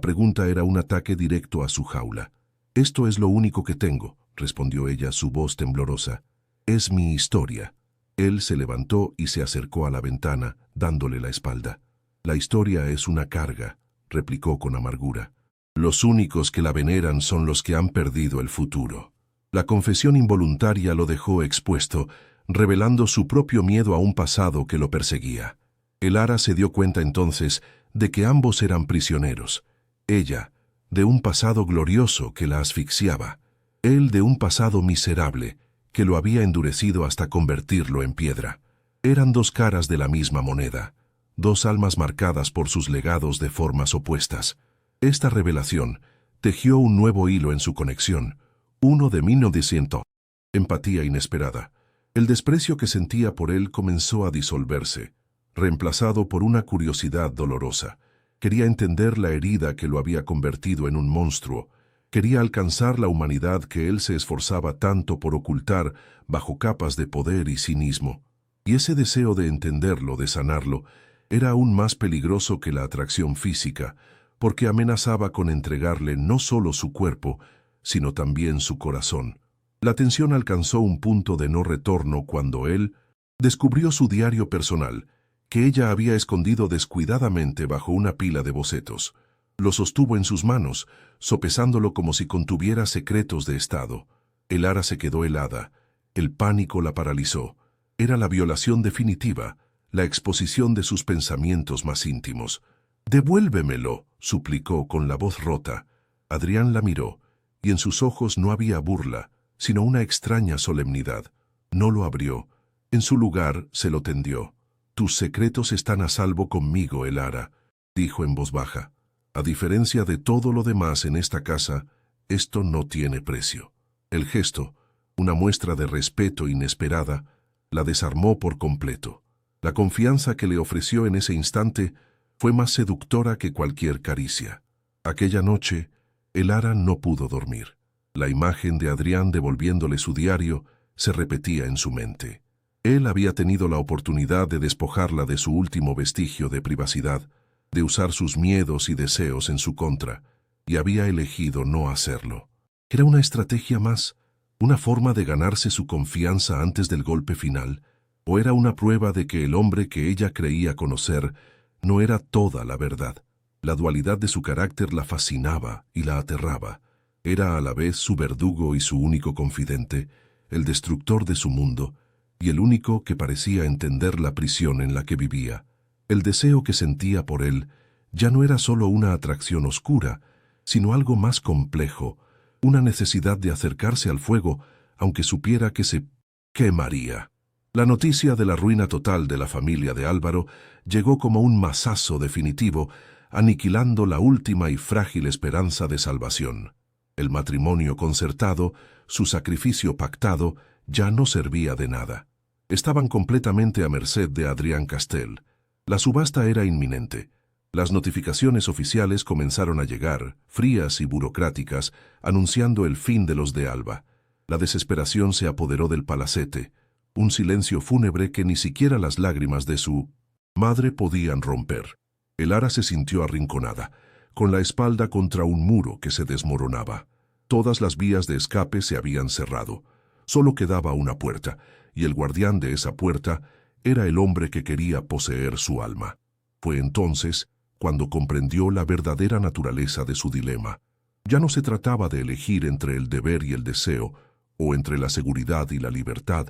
pregunta era un ataque directo a su jaula. «Esto es lo único que tengo», respondió ella, su voz temblorosa. «Es mi historia». Él se levantó y se acercó a la ventana, dándole la espalda. «La historia es una carga», replicó con amargura. «Los únicos que la veneran son los que han perdido el futuro». La confesión involuntaria lo dejó expuesto, revelando su propio miedo a un pasado que lo perseguía. Elara se dio cuenta entonces de que ambos eran prisioneros. Ella, de un pasado glorioso que la asfixiaba. Él de un pasado miserable que lo había endurecido hasta convertirlo en piedra. Eran dos caras de la misma moneda, dos almas marcadas por sus legados de formas opuestas. Esta revelación tejió un nuevo hilo en su conexión, uno de 1900. Empatía inesperada. El desprecio que sentía por él comenzó a disolverse, reemplazado por una curiosidad dolorosa. Quería entender la herida que lo había convertido en un monstruo. Quería alcanzar la humanidad que él se esforzaba tanto por ocultar bajo capas de poder y cinismo. Y ese deseo de entenderlo, de sanarlo, era aún más peligroso que la atracción física, porque amenazaba con entregarle no solo su cuerpo, sino también su corazón. La tensión alcanzó un punto de no retorno cuando él descubrió su diario personal, que ella había escondido descuidadamente bajo una pila de bocetos. Lo sostuvo en sus manos, sopesándolo como si contuviera secretos de estado. Elara se quedó helada. El pánico la paralizó. Era la violación definitiva, la exposición de sus pensamientos más íntimos. «Devuélvemelo», suplicó con la voz rota. Adrián la miró, y en sus ojos no había burla, sino una extraña solemnidad. No lo abrió. En su lugar se lo tendió. «Tus secretos están a salvo conmigo, Elara», dijo en voz baja. «A diferencia de todo lo demás en esta casa, esto no tiene precio». El gesto, una muestra de respeto inesperada, La desarmó por completo. La confianza que le ofreció en ese instante fue más seductora que cualquier caricia. Aquella noche, Elara no pudo dormir. La imagen de Adrián devolviéndole su diario se repetía en su mente. Él había tenido la oportunidad de despojarla de su último vestigio de privacidad, de usar sus miedos y deseos en su contra, y había elegido no hacerlo. Era una estrategia más, una forma de ganarse su confianza antes del golpe final, o era una prueba de que el hombre que ella creía conocer no era toda la verdad. La dualidad de su carácter la fascinaba y la aterraba. Era a la vez su verdugo y su único confidente, el destructor de su mundo, y el único que parecía entender la prisión en la que vivía. El deseo que sentía por él ya no era solo una atracción oscura, sino algo más complejo, una necesidad de acercarse al fuego, aunque supiera que se quemaría. La noticia de la ruina total de la familia de Álvaro llegó como un mazazo definitivo, aniquilando la última y frágil esperanza de salvación. El matrimonio concertado, su sacrificio pactado, ya no servía de nada. Estaban completamente a merced de Adrián Castell. La subasta era inminente. Las notificaciones oficiales comenzaron a llegar, frías y burocráticas, anunciando el fin de los de Alba. La desesperación se apoderó del palacete, un silencio fúnebre que ni siquiera las lágrimas de su madre podían romper. Elara se sintió arrinconada, con la espalda contra un muro que se desmoronaba. Todas las vías de escape se habían cerrado. Solo quedaba una puerta, y el guardián de esa puerta era el hombre que quería poseer su alma. Fue entonces cuando comprendió la verdadera naturaleza de su dilema. Ya no se trataba de elegir entre el deber y el deseo, o entre la seguridad y la libertad.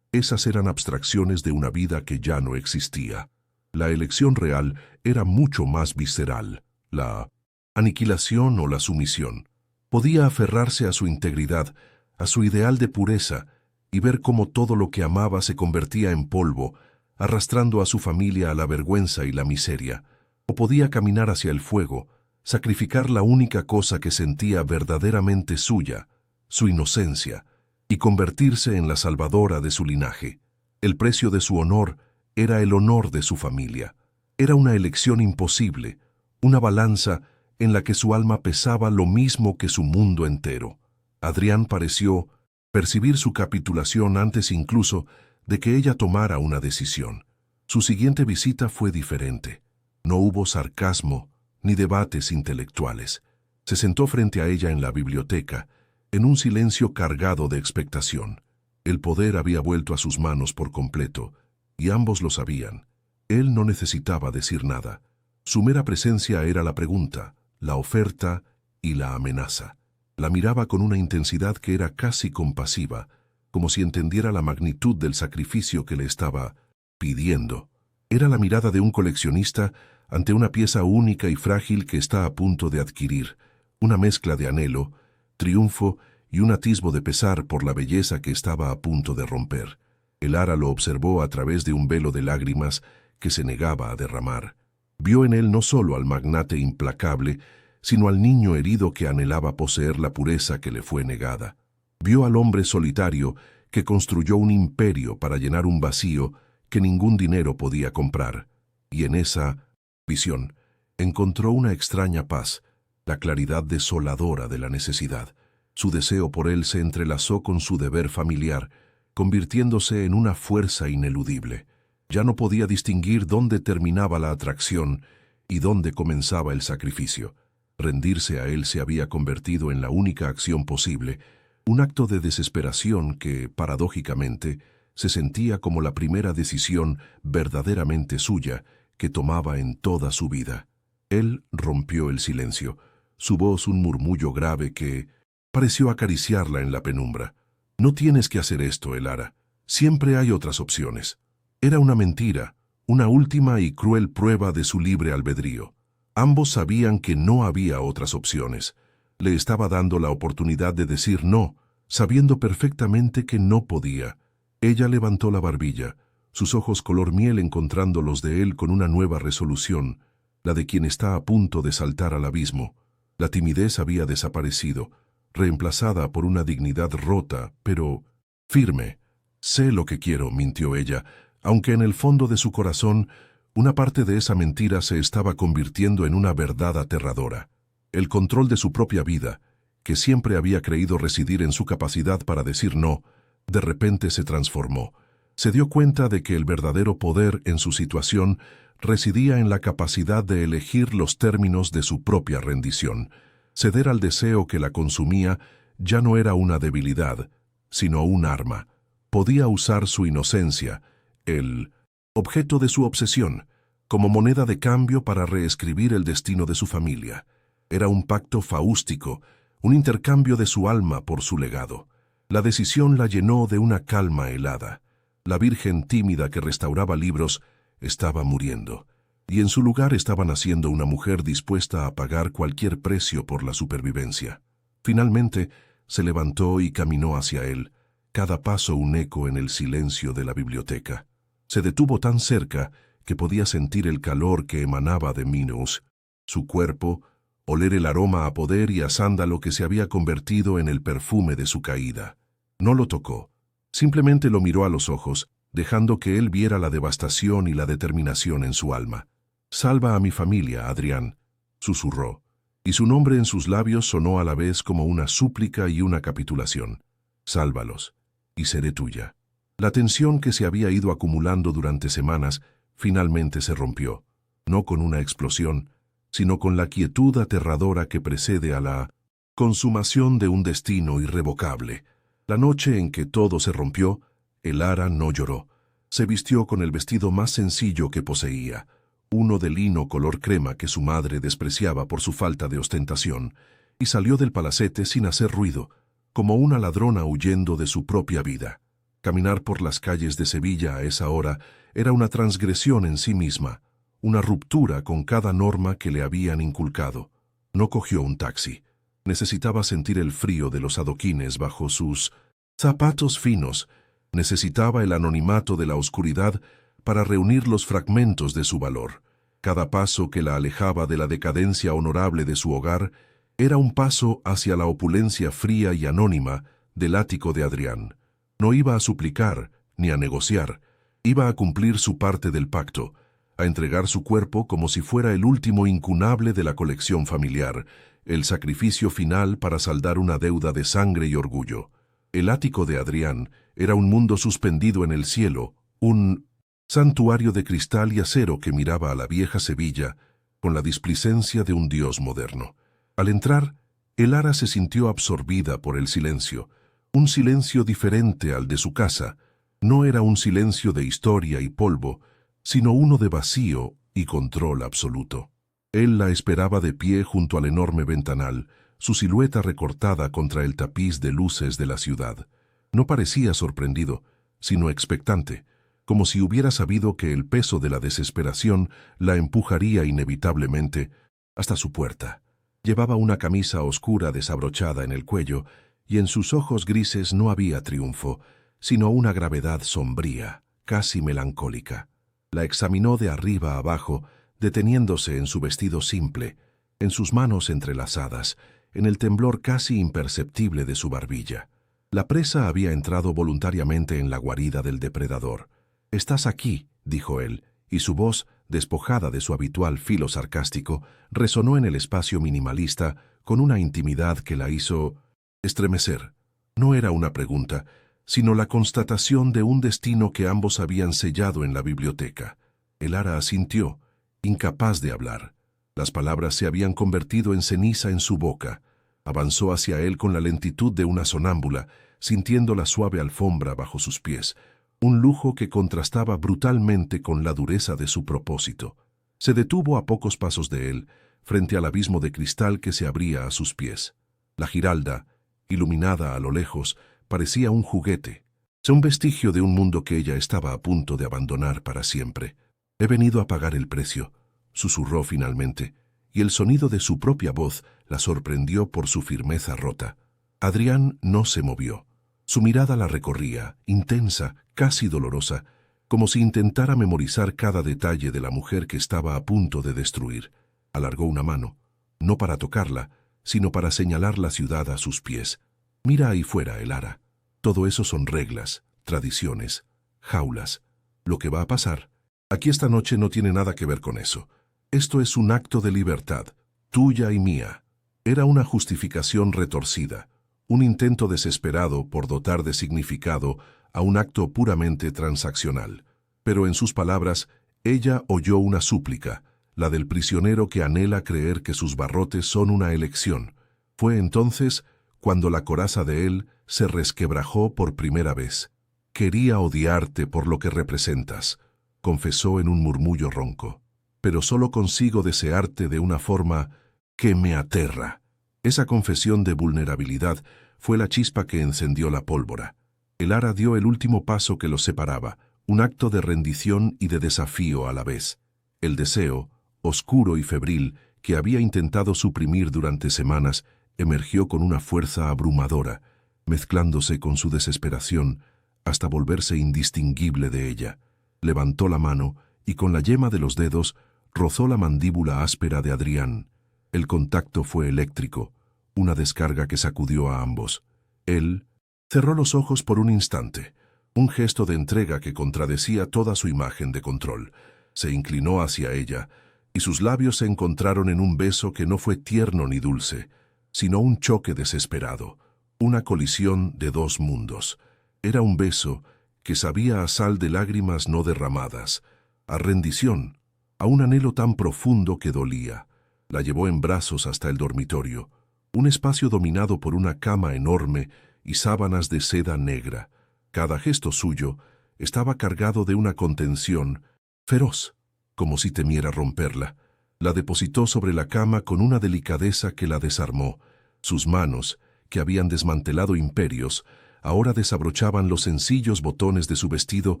Esas eran abstracciones de una vida que ya no existía. La elección real era mucho más visceral, la aniquilación o la sumisión. Podía aferrarse a su integridad, a su ideal de pureza, y ver cómo todo lo que amaba se convertía en polvo, arrastrando a su familia a la vergüenza y la miseria. O podía caminar hacia el fuego, sacrificar la única cosa que sentía verdaderamente suya, su inocencia, y convertirse en la salvadora de su linaje. El precio de su honor era el honor de su familia. Era una elección imposible, una balanza en la que su alma pesaba lo mismo que su mundo entero. Adrián pareció percibir su capitulación antes incluso de que ella tomara una decisión. Su siguiente visita fue diferente. No hubo sarcasmo ni debates intelectuales. Se sentó frente a ella en la biblioteca, en un silencio cargado de expectación. El poder había vuelto a sus manos por completo, y ambos lo sabían. Él no necesitaba decir nada. Su mera presencia era la pregunta, la oferta y la amenaza. La miraba con una intensidad que era casi compasiva, como si entendiera la magnitud del sacrificio que le estaba pidiendo. Era la mirada de un coleccionista ante una pieza única y frágil que está a punto de adquirir, una mezcla de anhelo, triunfo y un atisbo de pesar por la belleza que estaba a punto de romper. Elara lo observó a través de un velo de lágrimas que se negaba a derramar. Vio en él no solo al magnate implacable, sino al niño herido que anhelaba poseer la pureza que le fue negada. Vio al hombre solitario que construyó un imperio para llenar un vacío que ningún dinero podía comprar, y en esa visión encontró una extraña paz, la claridad desoladora de la necesidad. Su deseo por él se entrelazó con su deber familiar, convirtiéndose en una fuerza ineludible. Ya no podía distinguir dónde terminaba la atracción y dónde comenzaba el sacrificio. Rendirse a él se había convertido en la única acción posible, un acto de desesperación que, paradójicamente, se sentía como la primera decisión verdaderamente suya que tomaba en toda su vida. Él rompió el silencio, su voz un murmullo grave que pareció acariciarla en la penumbra. «No tienes que hacer esto, Elara. Siempre hay otras opciones». Era una mentira, una última y cruel prueba de su libre albedrío. Ambos sabían que no había otras opciones. Le estaba dando la oportunidad de decir no, sabiendo perfectamente que no podía. Ella levantó la barbilla, sus ojos color miel encontrando los de él con una nueva resolución, la de quien está a punto de saltar al abismo. La timidez había desaparecido, reemplazada por una dignidad rota, pero firme. Sé lo que quiero, mintió ella, aunque en el fondo de su corazón una parte de esa mentira se estaba convirtiendo en una verdad aterradora. El control de su propia vida, que siempre había creído residir en su capacidad para decir no, de repente se transformó. Se dio cuenta de que el verdadero poder en su situación residía en la capacidad de elegir los términos de su propia rendición. Ceder al deseo que la consumía ya no era una debilidad, sino un arma. Podía usar su inocencia, el objeto de su obsesión, como moneda de cambio para reescribir el destino de su familia. Era un pacto faústico, un intercambio de su alma por su legado. La decisión la llenó de una calma helada. La virgen tímida que restauraba libros estaba muriendo, y en su lugar estaba naciendo una mujer dispuesta a pagar cualquier precio por la supervivencia. Finalmente, se levantó y caminó hacia él, cada paso un eco en el silencio de la biblioteca. Se detuvo tan cerca que podía sentir el calor que emanaba de Minos, su cuerpo, oler el aroma a poder y a sándalo que se había convertido en el perfume de su caída. No lo tocó, simplemente lo miró a los ojos, dejando que él viera la devastación y la determinación en su alma. «Salva a mi familia, Adrián», susurró, y su nombre en sus labios sonó a la vez como una súplica y una capitulación. «Sálvalos, y seré tuya». La tensión que se había ido acumulando durante semanas finalmente se rompió, no con una explosión, sino con la quietud aterradora que precede a la consumación de un destino irrevocable. La noche en que todo se rompió, Elara no lloró. Se vistió con el vestido más sencillo que poseía, uno de lino color crema que su madre despreciaba por su falta de ostentación, y salió del palacete sin hacer ruido, como una ladrona huyendo de su propia vida. Caminar por las calles de Sevilla a esa hora era una transgresión en sí misma, una ruptura con cada norma que le habían inculcado. No cogió un taxi. Necesitaba sentir el frío de los adoquines bajo sus zapatos finos. Necesitaba el anonimato de la oscuridad para reunir los fragmentos de su valor. Cada paso que la alejaba de la decadencia honorable de su hogar era un paso hacia la opulencia fría y anónima del ático de Adrián. No iba a suplicar ni a negociar, iba a cumplir su parte del pacto, a entregar su cuerpo como si fuera el último incunable de la colección familiar, el sacrificio final para saldar una deuda de sangre y orgullo. El ático de Adrián era un mundo suspendido en el cielo, un santuario de cristal y acero que miraba a la vieja Sevilla con la displicencia de un dios moderno. Al entrar, Elara se sintió absorbida por el silencio, un silencio diferente al de su casa. No era un silencio de historia y polvo, sino uno de vacío y control absoluto. Él la esperaba de pie junto al enorme ventanal, su silueta recortada contra el tapiz de luces de la ciudad. No parecía sorprendido, sino expectante, como si hubiera sabido que el peso de la desesperación la empujaría inevitablemente hasta su puerta. Llevaba una camisa oscura desabrochada en el cuello, y en sus ojos grises no había triunfo, sino una gravedad sombría, casi melancólica. La examinó de arriba a abajo, deteniéndose en su vestido simple, en sus manos entrelazadas, en el temblor casi imperceptible de su barbilla. La presa había entrado voluntariamente en la guarida del depredador. «Estás aquí», dijo él, y su voz, despojada de su habitual filo sarcástico, resonó en el espacio minimalista con una intimidad que la hizo estremecer. No era una pregunta, sino la constatación de un destino que ambos habían sellado en la biblioteca. Elara asintió, incapaz de hablar. Las palabras se habían convertido en ceniza en su boca. Avanzó hacia él con la lentitud de una sonámbula, sintiendo la suave alfombra bajo sus pies, un lujo que contrastaba brutalmente con la dureza de su propósito. Se detuvo a pocos pasos de él, frente al abismo de cristal que se abría a sus pies. La Giralda, iluminada a lo lejos, parecía un juguete, un vestigio de un mundo que ella estaba a punto de abandonar para siempre. «He venido a pagar el precio», susurró finalmente, y el sonido de su propia voz la sorprendió por su firmeza rota. Adrián no se movió. Su mirada la recorría, intensa, casi dolorosa, como si intentara memorizar cada detalle de la mujer que estaba a punto de destruir. Alargó una mano, no para tocarla, sino para señalar la ciudad a sus pies. «Mira ahí fuera, Elara. Todo eso son reglas, tradiciones, jaulas. Lo que va a pasar aquí esta noche no tiene nada que ver con eso. Esto es un acto de libertad, tuya y mía. Era una justificación retorcida, un intento desesperado por dotar de significado a un acto puramente transaccional. Pero en sus palabras, ella oyó una súplica, la del prisionero que anhela creer que sus barrotes son una elección. Fue entonces cuando la coraza de él se resquebrajó por primera vez. «Quería odiarte por lo que representas», confesó en un murmullo ronco. «Pero solo consigo desearte de una forma que me aterra». Esa confesión de vulnerabilidad fue la chispa que encendió la pólvora. El ara dio el último paso que los separaba, un acto de rendición y de desafío a la vez. El deseo, oscuro y febril, que había intentado suprimir durante semanas, emergió con una fuerza abrumadora, mezclándose con su desesperación hasta volverse indistinguible de ella. Levantó la mano y con la yema de los dedos rozó la mandíbula áspera de Adrián. El contacto fue eléctrico, una descarga que sacudió a ambos. Él cerró los ojos por un instante, un gesto de entrega que contradecía toda su imagen de control. Se inclinó hacia ella, y sus labios se encontraron en un beso que no fue tierno ni dulce, sino un choque desesperado, una colisión de dos mundos. Era un beso que sabía a sal de lágrimas no derramadas, a rendición, a un anhelo tan profundo que dolía. La llevó en brazos hasta el dormitorio, un espacio dominado por una cama enorme y sábanas de seda negra. Cada gesto suyo estaba cargado de una contención feroz, como si temiera romperla. La depositó sobre la cama con una delicadeza que la desarmó. Sus manos, que habían desmantelado imperios, ahora desabrochaban los sencillos botones de su vestido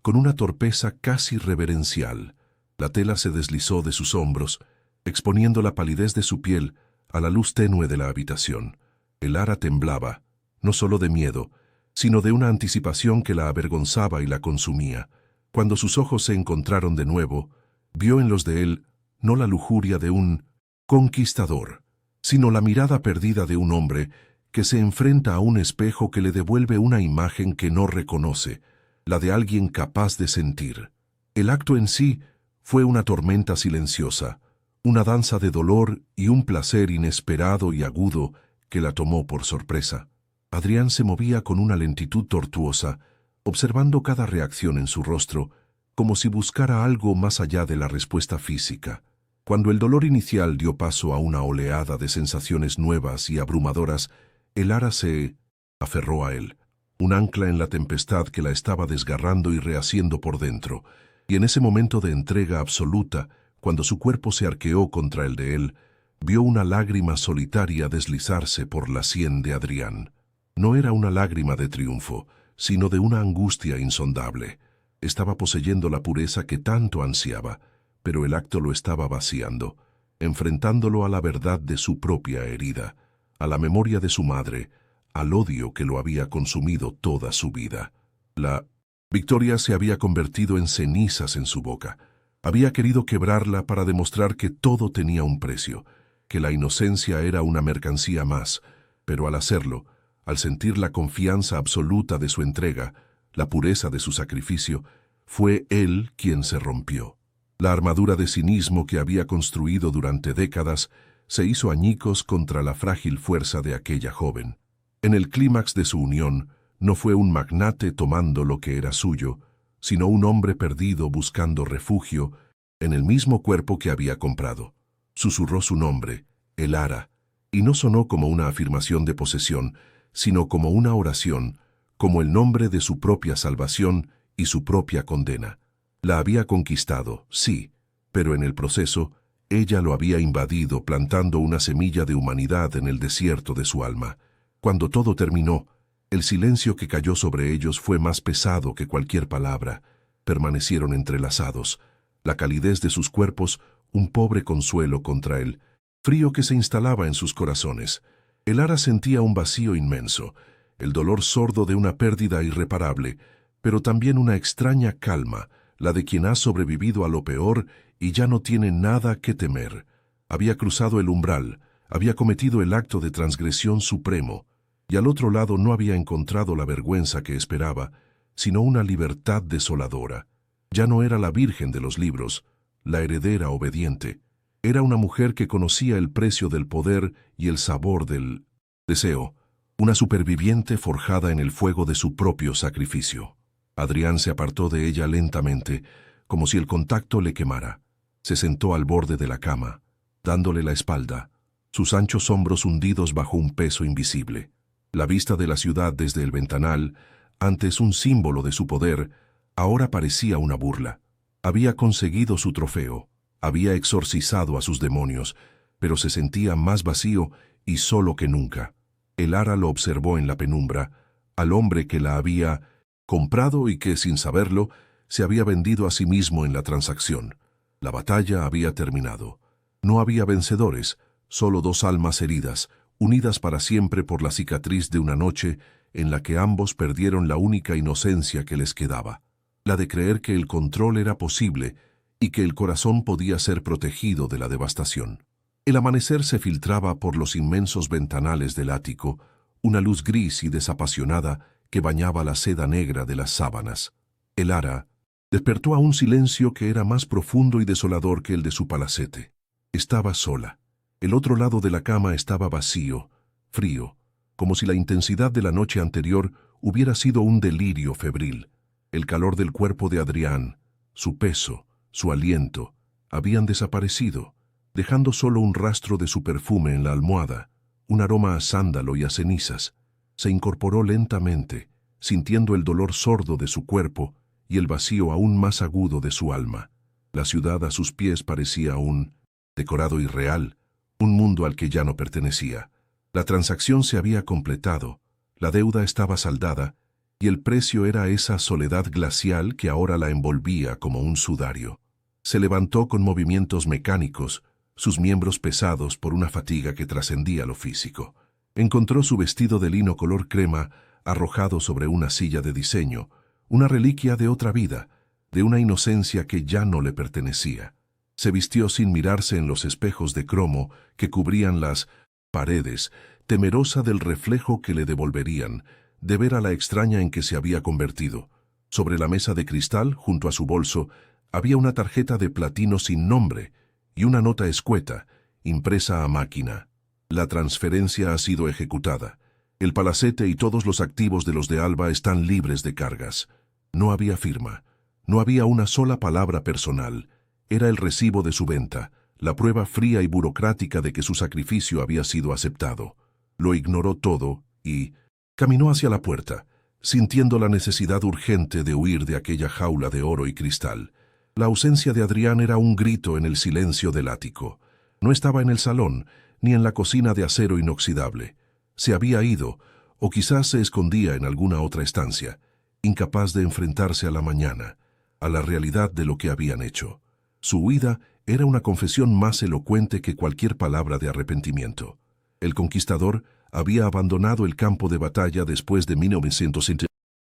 con una torpeza casi reverencial. La tela se deslizó de sus hombros, exponiendo la palidez de su piel a la luz tenue de la habitación. El ara temblaba, no solo de miedo, sino de una anticipación que la avergonzaba y la consumía. Cuando sus ojos se encontraron de nuevo, vio en los de él no la lujuria de un conquistador, sino la mirada perdida de un hombre que se enfrenta a un espejo que le devuelve una imagen que no reconoce, la de alguien capaz de sentir. El acto en sí fue una tormenta silenciosa, una danza de dolor y un placer inesperado y agudo que la tomó por sorpresa. Adrián se movía con una lentitud tortuosa, observando cada reacción en su rostro, como si buscara algo más allá de la respuesta física. Cuando el dolor inicial dio paso a una oleada de sensaciones nuevas y abrumadoras, el ara se aferró a él, un ancla en la tempestad que la estaba desgarrando y rehaciendo por dentro, y en ese momento de entrega absoluta, cuando su cuerpo se arqueó contra el de él, vio una lágrima solitaria deslizarse por la sien de Adrián. No era una lágrima de triunfo, sino de una angustia insondable. Estaba poseyendo la pureza que tanto ansiaba, pero el acto lo estaba vaciando, enfrentándolo a la verdad de su propia herida, a la memoria de su madre, al odio que lo había consumido toda su vida. La victoria se había convertido en cenizas en su boca. Había querido quebrarla para demostrar que todo tenía un precio, que la inocencia era una mercancía más, pero al hacerlo, al sentir la confianza absoluta de su entrega, la pureza de su sacrificio, fue él quien se rompió. La armadura de cinismo que había construido durante décadas se hizo añicos contra la frágil fuerza de aquella joven. En el clímax de su unión, no fue un magnate tomando lo que era suyo, sino un hombre perdido buscando refugio en el mismo cuerpo que había comprado. Susurró su nombre, el ara, y no sonó como una afirmación de posesión, sino como una oración, como el nombre de su propia salvación y su propia condena. La había conquistado, sí, pero en el proceso, ella lo había invadido plantando una semilla de humanidad en el desierto de su alma. Cuando todo terminó, el silencio que cayó sobre ellos fue más pesado que cualquier palabra. Permanecieron entrelazados, la calidez de sus cuerpos un pobre consuelo contra el frío que se instalaba en sus corazones. El ara sentía un vacío inmenso, el dolor sordo de una pérdida irreparable, pero también una extraña calma, la de quien ha sobrevivido a lo peor y ya no tiene nada que temer. Había cruzado el umbral, había cometido el acto de transgresión supremo, y al otro lado no había encontrado la vergüenza que esperaba, sino una libertad desoladora. Ya no era la virgen de los libros, la heredera obediente. Era una mujer que conocía el precio del poder y el sabor del deseo, una superviviente forjada en el fuego de su propio sacrificio. Adrián se apartó de ella lentamente, como si el contacto le quemara. Se sentó al borde de la cama, dándole la espalda, sus anchos hombros hundidos bajo un peso invisible. La vista de la ciudad desde el ventanal, antes un símbolo de su poder, ahora parecía una burla. Había conseguido su trofeo, había exorcizado a sus demonios, pero se sentía más vacío y solo que nunca. El ara lo observó en la penumbra, al hombre que la había comprado y que, sin saberlo, se había vendido a sí mismo en la transacción. La batalla había terminado. No había vencedores, solo dos almas heridas, unidas para siempre por la cicatriz de una noche en la que ambos perdieron la única inocencia que les quedaba, la de creer que el control era posible y que el corazón podía ser protegido de la devastación. El amanecer se filtraba por los inmensos ventanales del ático, una luz gris y desapasionada que bañaba la seda negra de las sábanas. El ara despertó a un silencio que era más profundo y desolador que el de su palacete. Estaba sola. El otro lado de la cama estaba vacío, frío, como si la intensidad de la noche anterior hubiera sido un delirio febril. El calor del cuerpo de Adrián, su peso, su aliento, habían desaparecido, dejando solo un rastro de su perfume en la almohada, un aroma a sándalo y a cenizas. Se incorporó lentamente, sintiendo el dolor sordo de su cuerpo y el vacío aún más agudo de su alma. La ciudad a sus pies parecía un decorado irreal, un mundo al que ya no pertenecía. La transacción se había completado, la deuda estaba saldada, y el precio era esa soledad glacial que ahora la envolvía como un sudario. Se levantó con movimientos mecánicos, sus miembros pesados por una fatiga que trascendía lo físico. Encontró su vestido de lino color crema arrojado sobre una silla de diseño, una reliquia de otra vida, de una inocencia que ya no le pertenecía. Se vistió sin mirarse en los espejos de cromo que cubrían las paredes, temerosa del reflejo que le devolverían, de ver a la extraña en que se había convertido. Sobre la mesa de cristal, junto a su bolso, había una tarjeta de platino sin nombre y una nota escueta, impresa a máquina. La transferencia ha sido ejecutada. El palacete y todos los activos de los de Alba están libres de cargas. No había firma. No había una sola palabra personal. Era el recibo de su venta, la prueba fría y burocrática de que su sacrificio había sido aceptado. Lo ignoró todo y caminó hacia la puerta, sintiendo la necesidad urgente de huir de aquella jaula de oro y cristal. La ausencia de Adrián era un grito en el silencio del ático. No estaba en el salón, ni en la cocina de acero inoxidable. Se había ido, o quizás se escondía en alguna otra estancia, incapaz de enfrentarse a la mañana, a la realidad de lo que habían hecho. Su huida era una confesión más elocuente que cualquier palabra de arrepentimiento. El conquistador había abandonado el campo de batalla después de 1970.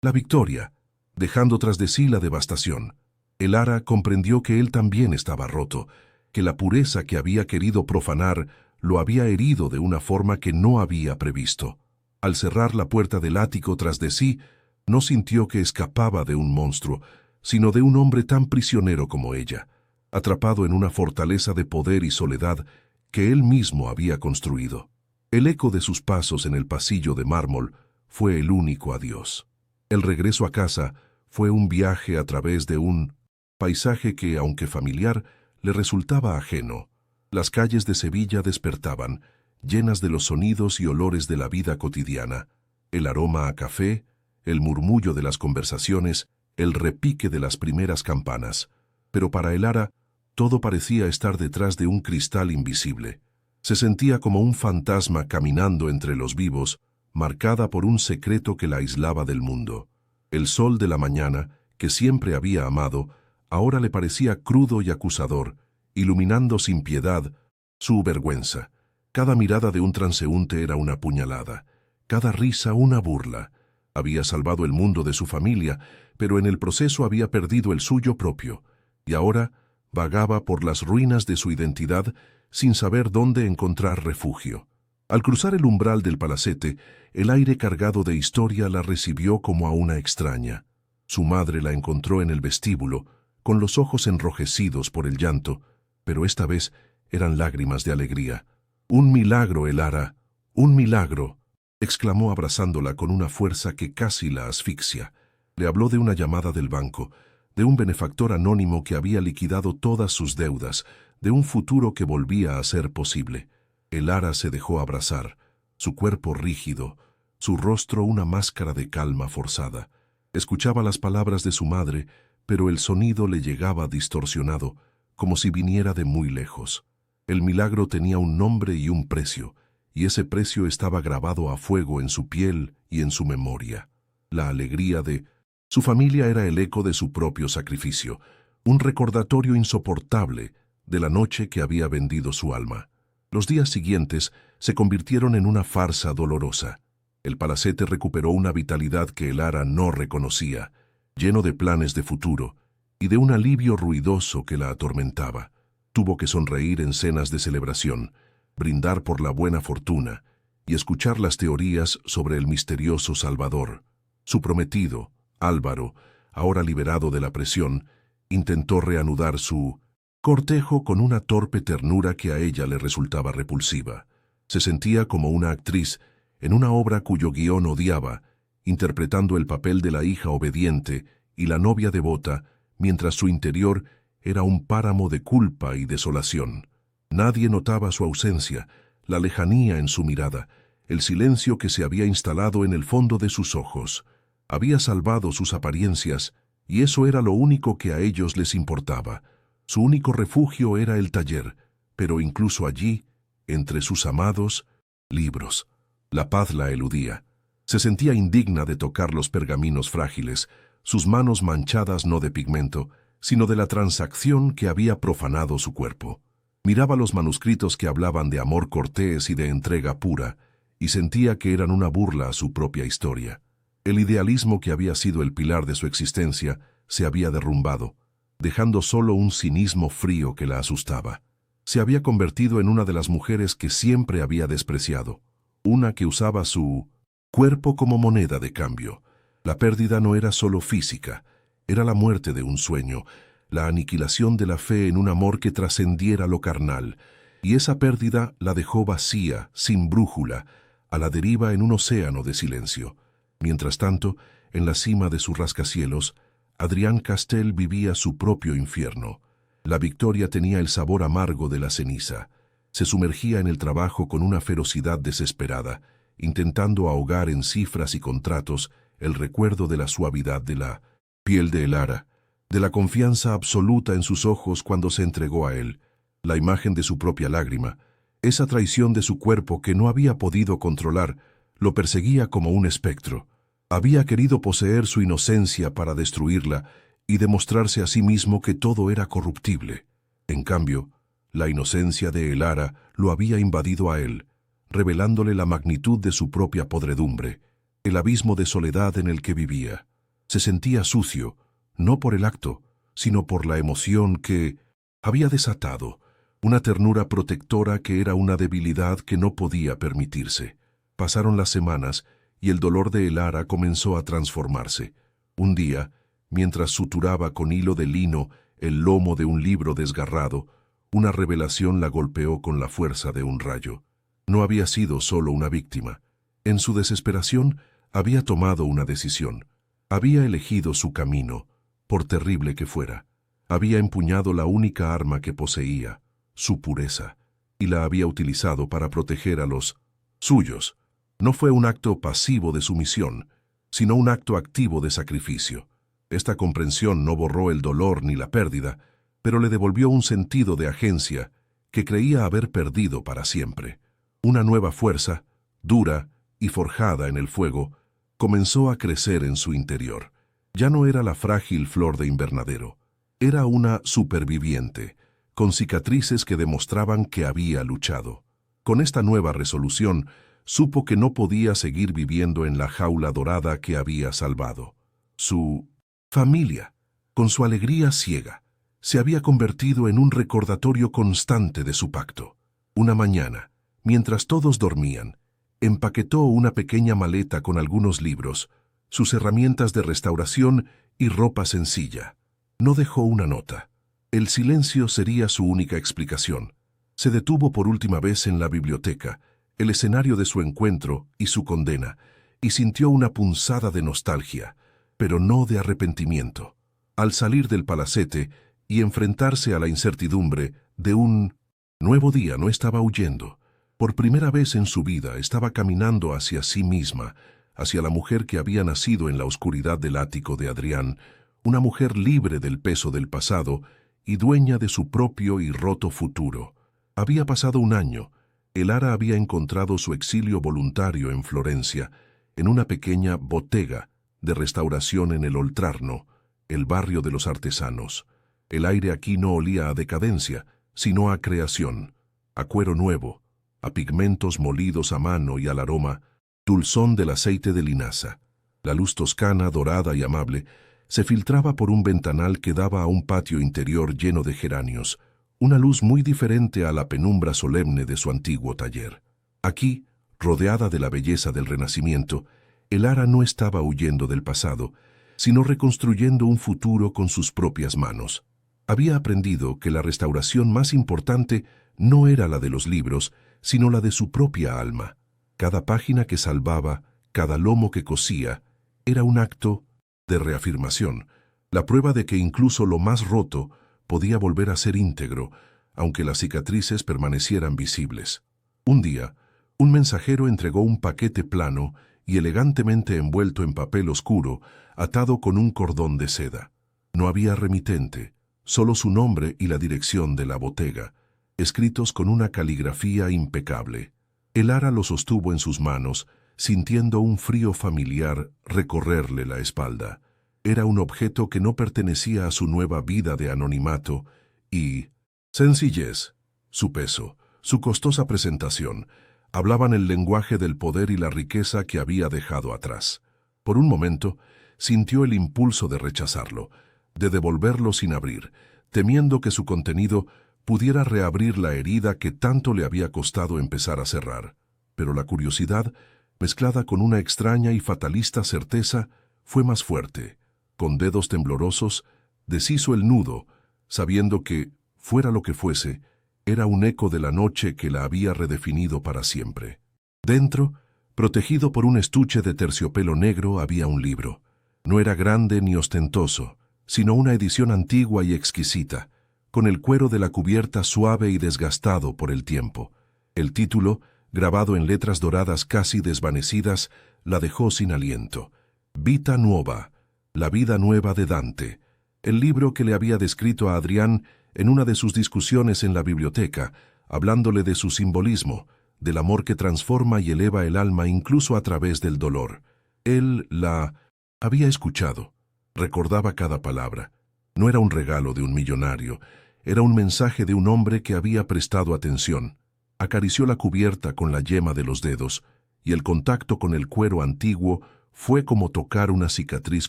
La victoria, dejando tras de sí la devastación. El ara comprendió que él también estaba roto, que la pureza que había querido profanar lo había herido de una forma que no había previsto. Al cerrar la puerta del ático tras de sí, no sintió que escapaba de un monstruo, sino de un hombre tan prisionero como ella, atrapado en una fortaleza de poder y soledad que él mismo había construido. El eco de sus pasos en el pasillo de mármol fue el único adiós. El regreso a casa fue un viaje a través de un paisaje que, aunque familiar, le resultaba ajeno. Las calles de Sevilla despertaban, llenas de los sonidos y olores de la vida cotidiana, el aroma a café, el murmullo de las conversaciones, el repique de las primeras campanas. Pero para el ara, todo parecía estar detrás de un cristal invisible. Se sentía como un fantasma caminando entre los vivos, marcada por un secreto que la aislaba del mundo. El sol de la mañana, que siempre había amado, ahora le parecía crudo y acusador, iluminando sin piedad su vergüenza. Cada mirada de un transeúnte era una puñalada, cada risa una burla. Había salvado el mundo de su familia, pero en el proceso había perdido el suyo propio, y ahora vagaba por las ruinas de su identidad sin saber dónde encontrar refugio. Al cruzar el umbral del palacete, el aire cargado de historia la recibió como a una extraña. Su madre la encontró en el vestíbulo, con los ojos enrojecidos por el llanto, pero esta vez eran lágrimas de alegría. «Un milagro, Elara, un milagro», exclamó abrazándola con una fuerza que casi la asfixia. Le habló de una llamada del banco, de un benefactor anónimo que había liquidado todas sus deudas, de un futuro que volvía a ser posible. Elara se dejó abrazar, su cuerpo rígido, su rostro una máscara de calma forzada. Escuchaba las palabras de su madre, pero el sonido le llegaba distorsionado, como si viniera de muy lejos. El milagro tenía un nombre y un precio, y ese precio estaba grabado a fuego en su piel y en su memoria. La alegría de su familia era el eco de su propio sacrificio, un recordatorio insoportable de la noche que había vendido su alma. Los días siguientes se convirtieron en una farsa dolorosa. El palacete recuperó una vitalidad que Elara no reconocía, lleno de planes de futuro y de un alivio ruidoso que la atormentaba. Tuvo que sonreír en cenas de celebración, brindar por la buena fortuna y escuchar las teorías sobre el misterioso Salvador. Su prometido, Álvaro, ahora liberado de la presión, intentó reanudar su cortejo con una torpe ternura que a ella le resultaba repulsiva. Se sentía como una actriz en una obra cuyo guión odiaba, interpretando el papel de la hija obediente y la novia devota, mientras su interior era un páramo de culpa y desolación. Nadie notaba su ausencia, la lejanía en su mirada, el silencio que se había instalado en el fondo de sus ojos. Había salvado sus apariencias, y eso era lo único que a ellos les importaba. Su único refugio era el taller, pero incluso allí, entre sus amados, libros. La paz la eludía. Se sentía indigna de tocar los pergaminos frágiles, sus manos manchadas no de pigmento, sino de la transacción que había profanado su cuerpo. Miraba los manuscritos que hablaban de amor cortés y de entrega pura, y sentía que eran una burla a su propia historia. El idealismo que había sido el pilar de su existencia se había derrumbado, dejando solo un cinismo frío que la asustaba. Se había convertido en una de las mujeres que siempre había despreciado, una que usaba su cuerpo como moneda de cambio. La pérdida no era solo física, era la muerte de un sueño, la aniquilación de la fe en un amor que trascendiera lo carnal, y esa pérdida la dejó vacía, sin brújula, a la deriva en un océano de silencio. Mientras tanto, en la cima de sus rascacielos, Adrián Castel vivía su propio infierno. La victoria tenía el sabor amargo de la ceniza. Se sumergía en el trabajo con una ferocidad desesperada, intentando ahogar en cifras y contratos el recuerdo de la suavidad de la piel de Elara, de la confianza absoluta en sus ojos cuando se entregó a él, la imagen de su propia lágrima, esa traición de su cuerpo que no había podido controlar, lo perseguía como un espectro. Había querido poseer su inocencia para destruirla y demostrarse a sí mismo que todo era corruptible. En cambio, la inocencia de Elara lo había invadido a él, revelándole la magnitud de su propia podredumbre, el abismo de soledad en el que vivía. Se sentía sucio, no por el acto, sino por la emoción que había desatado, una ternura protectora que era una debilidad que no podía permitirse. Pasaron las semanas y el dolor de Elara comenzó a transformarse. Un día, mientras suturaba con hilo de lino el lomo de un libro desgarrado, una revelación la golpeó con la fuerza de un rayo. No había sido solo una víctima. En su desesperación, había tomado una decisión. Había elegido su camino, por terrible que fuera. Había empuñado la única arma que poseía, su pureza, y la había utilizado para proteger a los suyos. No fue un acto pasivo de sumisión, sino un acto activo de sacrificio. Esta comprensión no borró el dolor ni la pérdida, pero le devolvió un sentido de agencia que creía haber perdido para siempre. Una nueva fuerza, dura y forjada en el fuego, comenzó a crecer en su interior. Ya no era la frágil flor de invernadero, era una superviviente, con cicatrices que demostraban que había luchado. Con esta nueva resolución, supo que no podía seguir viviendo en la jaula dorada que había salvado. Su familia, con su alegría ciega, se había convertido en un recordatorio constante de su pacto. Una mañana, mientras todos dormían, empaquetó una pequeña maleta con algunos libros, sus herramientas de restauración y ropa sencilla. No dejó una nota. El silencio sería su única explicación. Se detuvo por última vez en la biblioteca, el escenario de su encuentro y su condena, y sintió una punzada de nostalgia, pero no de arrepentimiento. Al salir del palacete y enfrentarse a la incertidumbre de un nuevo día, no estaba huyendo. Por primera vez en su vida estaba caminando hacia sí misma, hacia la mujer que había nacido en la oscuridad del ático de Adrián, una mujer libre del peso del pasado y dueña de su propio y roto futuro. Había pasado un año. Elara había encontrado su exilio voluntario en Florencia, en una pequeña bottega de restauración en el Oltrarno, el barrio de los artesanos. El aire aquí no olía a decadencia, sino a creación, a cuero nuevo, a pigmentos molidos a mano y al aroma dulzón del aceite de linaza. La luz toscana, dorada y amable, se filtraba por un ventanal que daba a un patio interior lleno de geranios, una luz muy diferente a la penumbra solemne de su antiguo taller. Aquí, rodeada de la belleza del Renacimiento, Elara no estaba huyendo del pasado, sino reconstruyendo un futuro con sus propias manos. Había aprendido que la restauración más importante no era la de los libros, sino la de su propia alma. Cada página que salvaba, cada lomo que cosía, era un acto de reafirmación, la prueba de que incluso lo más roto podía volver a ser íntegro, aunque las cicatrices permanecieran visibles. Un día, un mensajero entregó un paquete plano y elegantemente envuelto en papel oscuro, atado con un cordón de seda. No había remitente, solo su nombre y la dirección de la bottega, escritos con una caligrafía impecable. Elara lo sostuvo en sus manos, sintiendo un frío familiar recorrerle la espalda. Era un objeto que no pertenecía a su nueva vida de anonimato y sencillez. Su peso, su costosa presentación, hablaban el lenguaje del poder y la riqueza que había dejado atrás. Por un momento, sintió el impulso de rechazarlo, de devolverlo sin abrir, temiendo que su contenido pudiera reabrir la herida que tanto le había costado empezar a cerrar. Pero la curiosidad, mezclada con una extraña y fatalista certeza, fue más fuerte. Con dedos temblorosos, deshizo el nudo, sabiendo que, fuera lo que fuese, era un eco de la noche que la había redefinido para siempre. Dentro, protegido por un estuche de terciopelo negro, había un libro. No era grande ni ostentoso, sino una edición antigua y exquisita, con el cuero de la cubierta suave y desgastado por el tiempo. El título, grabado en letras doradas casi desvanecidas, la dejó sin aliento. Vita Nuova, la vida nueva de Dante, el libro que le había descrito a Adrián en una de sus discusiones en la biblioteca, hablándole de su simbolismo, del amor que transforma y eleva el alma incluso a través del dolor. Él la había escuchado, recordaba cada palabra. No era un regalo de un millonario, era un mensaje de un hombre que había prestado atención. Acarició la cubierta con la yema de los dedos, y el contacto con el cuero antiguo fue como tocar una cicatriz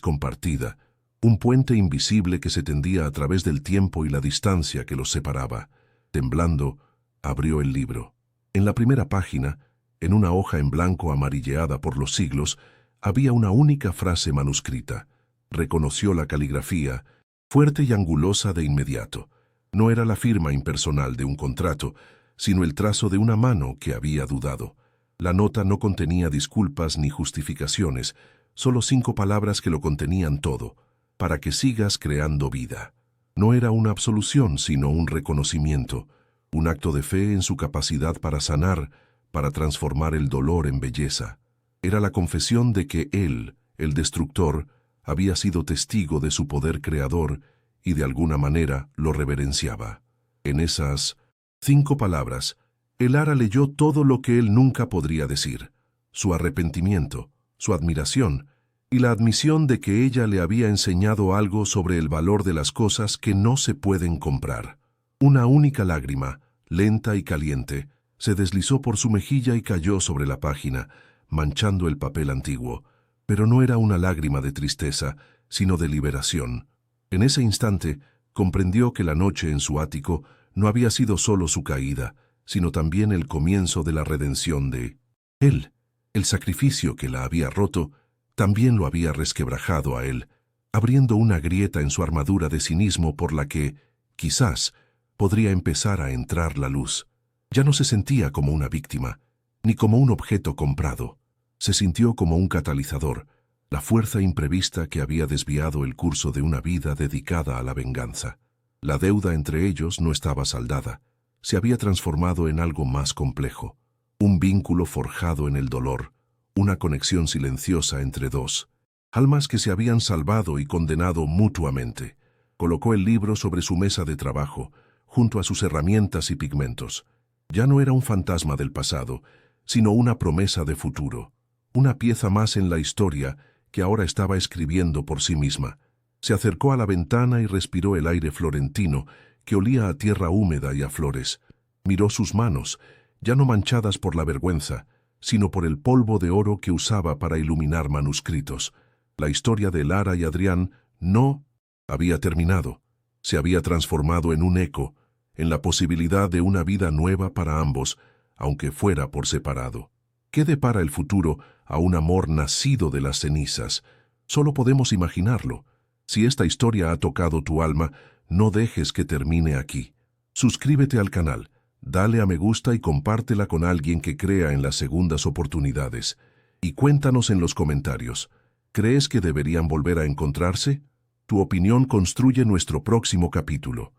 compartida, un puente invisible que se tendía a través del tiempo y la distancia que los separaba. Temblando, abrió el libro. En la primera página, en una hoja en blanco amarilleada por los siglos, había una única frase manuscrita. Reconoció la caligrafía, fuerte y angulosa de inmediato. No era la firma impersonal de un contrato, sino el trazo de una mano que había dudado. La nota no contenía disculpas ni justificaciones, solo 5 palabras que lo contenían todo, para que sigas creando vida. No era una absolución, sino un reconocimiento, un acto de fe en su capacidad para sanar, para transformar el dolor en belleza. Era la confesión de que él, el destructor, había sido testigo de su poder creador y de alguna manera lo reverenciaba. En esas 5 palabras, Elara leyó todo lo que él nunca podría decir: su arrepentimiento, su admiración y la admisión de que ella le había enseñado algo sobre el valor de las cosas que no se pueden comprar. Una única lágrima, lenta y caliente, se deslizó por su mejilla y cayó sobre la página, manchando el papel antiguo. Pero no era una lágrima de tristeza, sino de liberación. En ese instante, comprendió que la noche en su ático no había sido solo su caída, sino también el comienzo de la redención de él. El sacrificio que la había roto también lo había resquebrajado a él, abriendo una grieta en su armadura de cinismo por la que, quizás, podría empezar a entrar la luz. Ya no se sentía como una víctima, ni como un objeto comprado. Se sintió como un catalizador, la fuerza imprevista que había desviado el curso de una vida dedicada a la venganza. La deuda entre ellos no estaba saldada, se había transformado en algo más complejo, un vínculo forjado en el dolor, una conexión silenciosa entre dos, almas que se habían salvado y condenado mutuamente. Colocó el libro sobre su mesa de trabajo, junto a sus herramientas y pigmentos. Ya no era un fantasma del pasado, sino una promesa de futuro, una pieza más en la historia que ahora estaba escribiendo por sí misma. Se acercó a la ventana y respiró el aire florentino, que olía a tierra húmeda y a flores. Miró sus manos, ya no manchadas por la vergüenza, sino por el polvo de oro que usaba para iluminar manuscritos. La historia de Lara y Adrián no había terminado. Se había transformado en un eco, en la posibilidad de una vida nueva para ambos, aunque fuera por separado. ¿Qué depara el futuro a un amor nacido de las cenizas? Solo podemos imaginarlo. Si esta historia ha tocado tu alma, no dejes que termine aquí. Suscríbete al canal, dale a me gusta y compártela con alguien que crea en las segundas oportunidades. Y cuéntanos en los comentarios, ¿crees que deberían volver a encontrarse? Tu opinión construye nuestro próximo capítulo.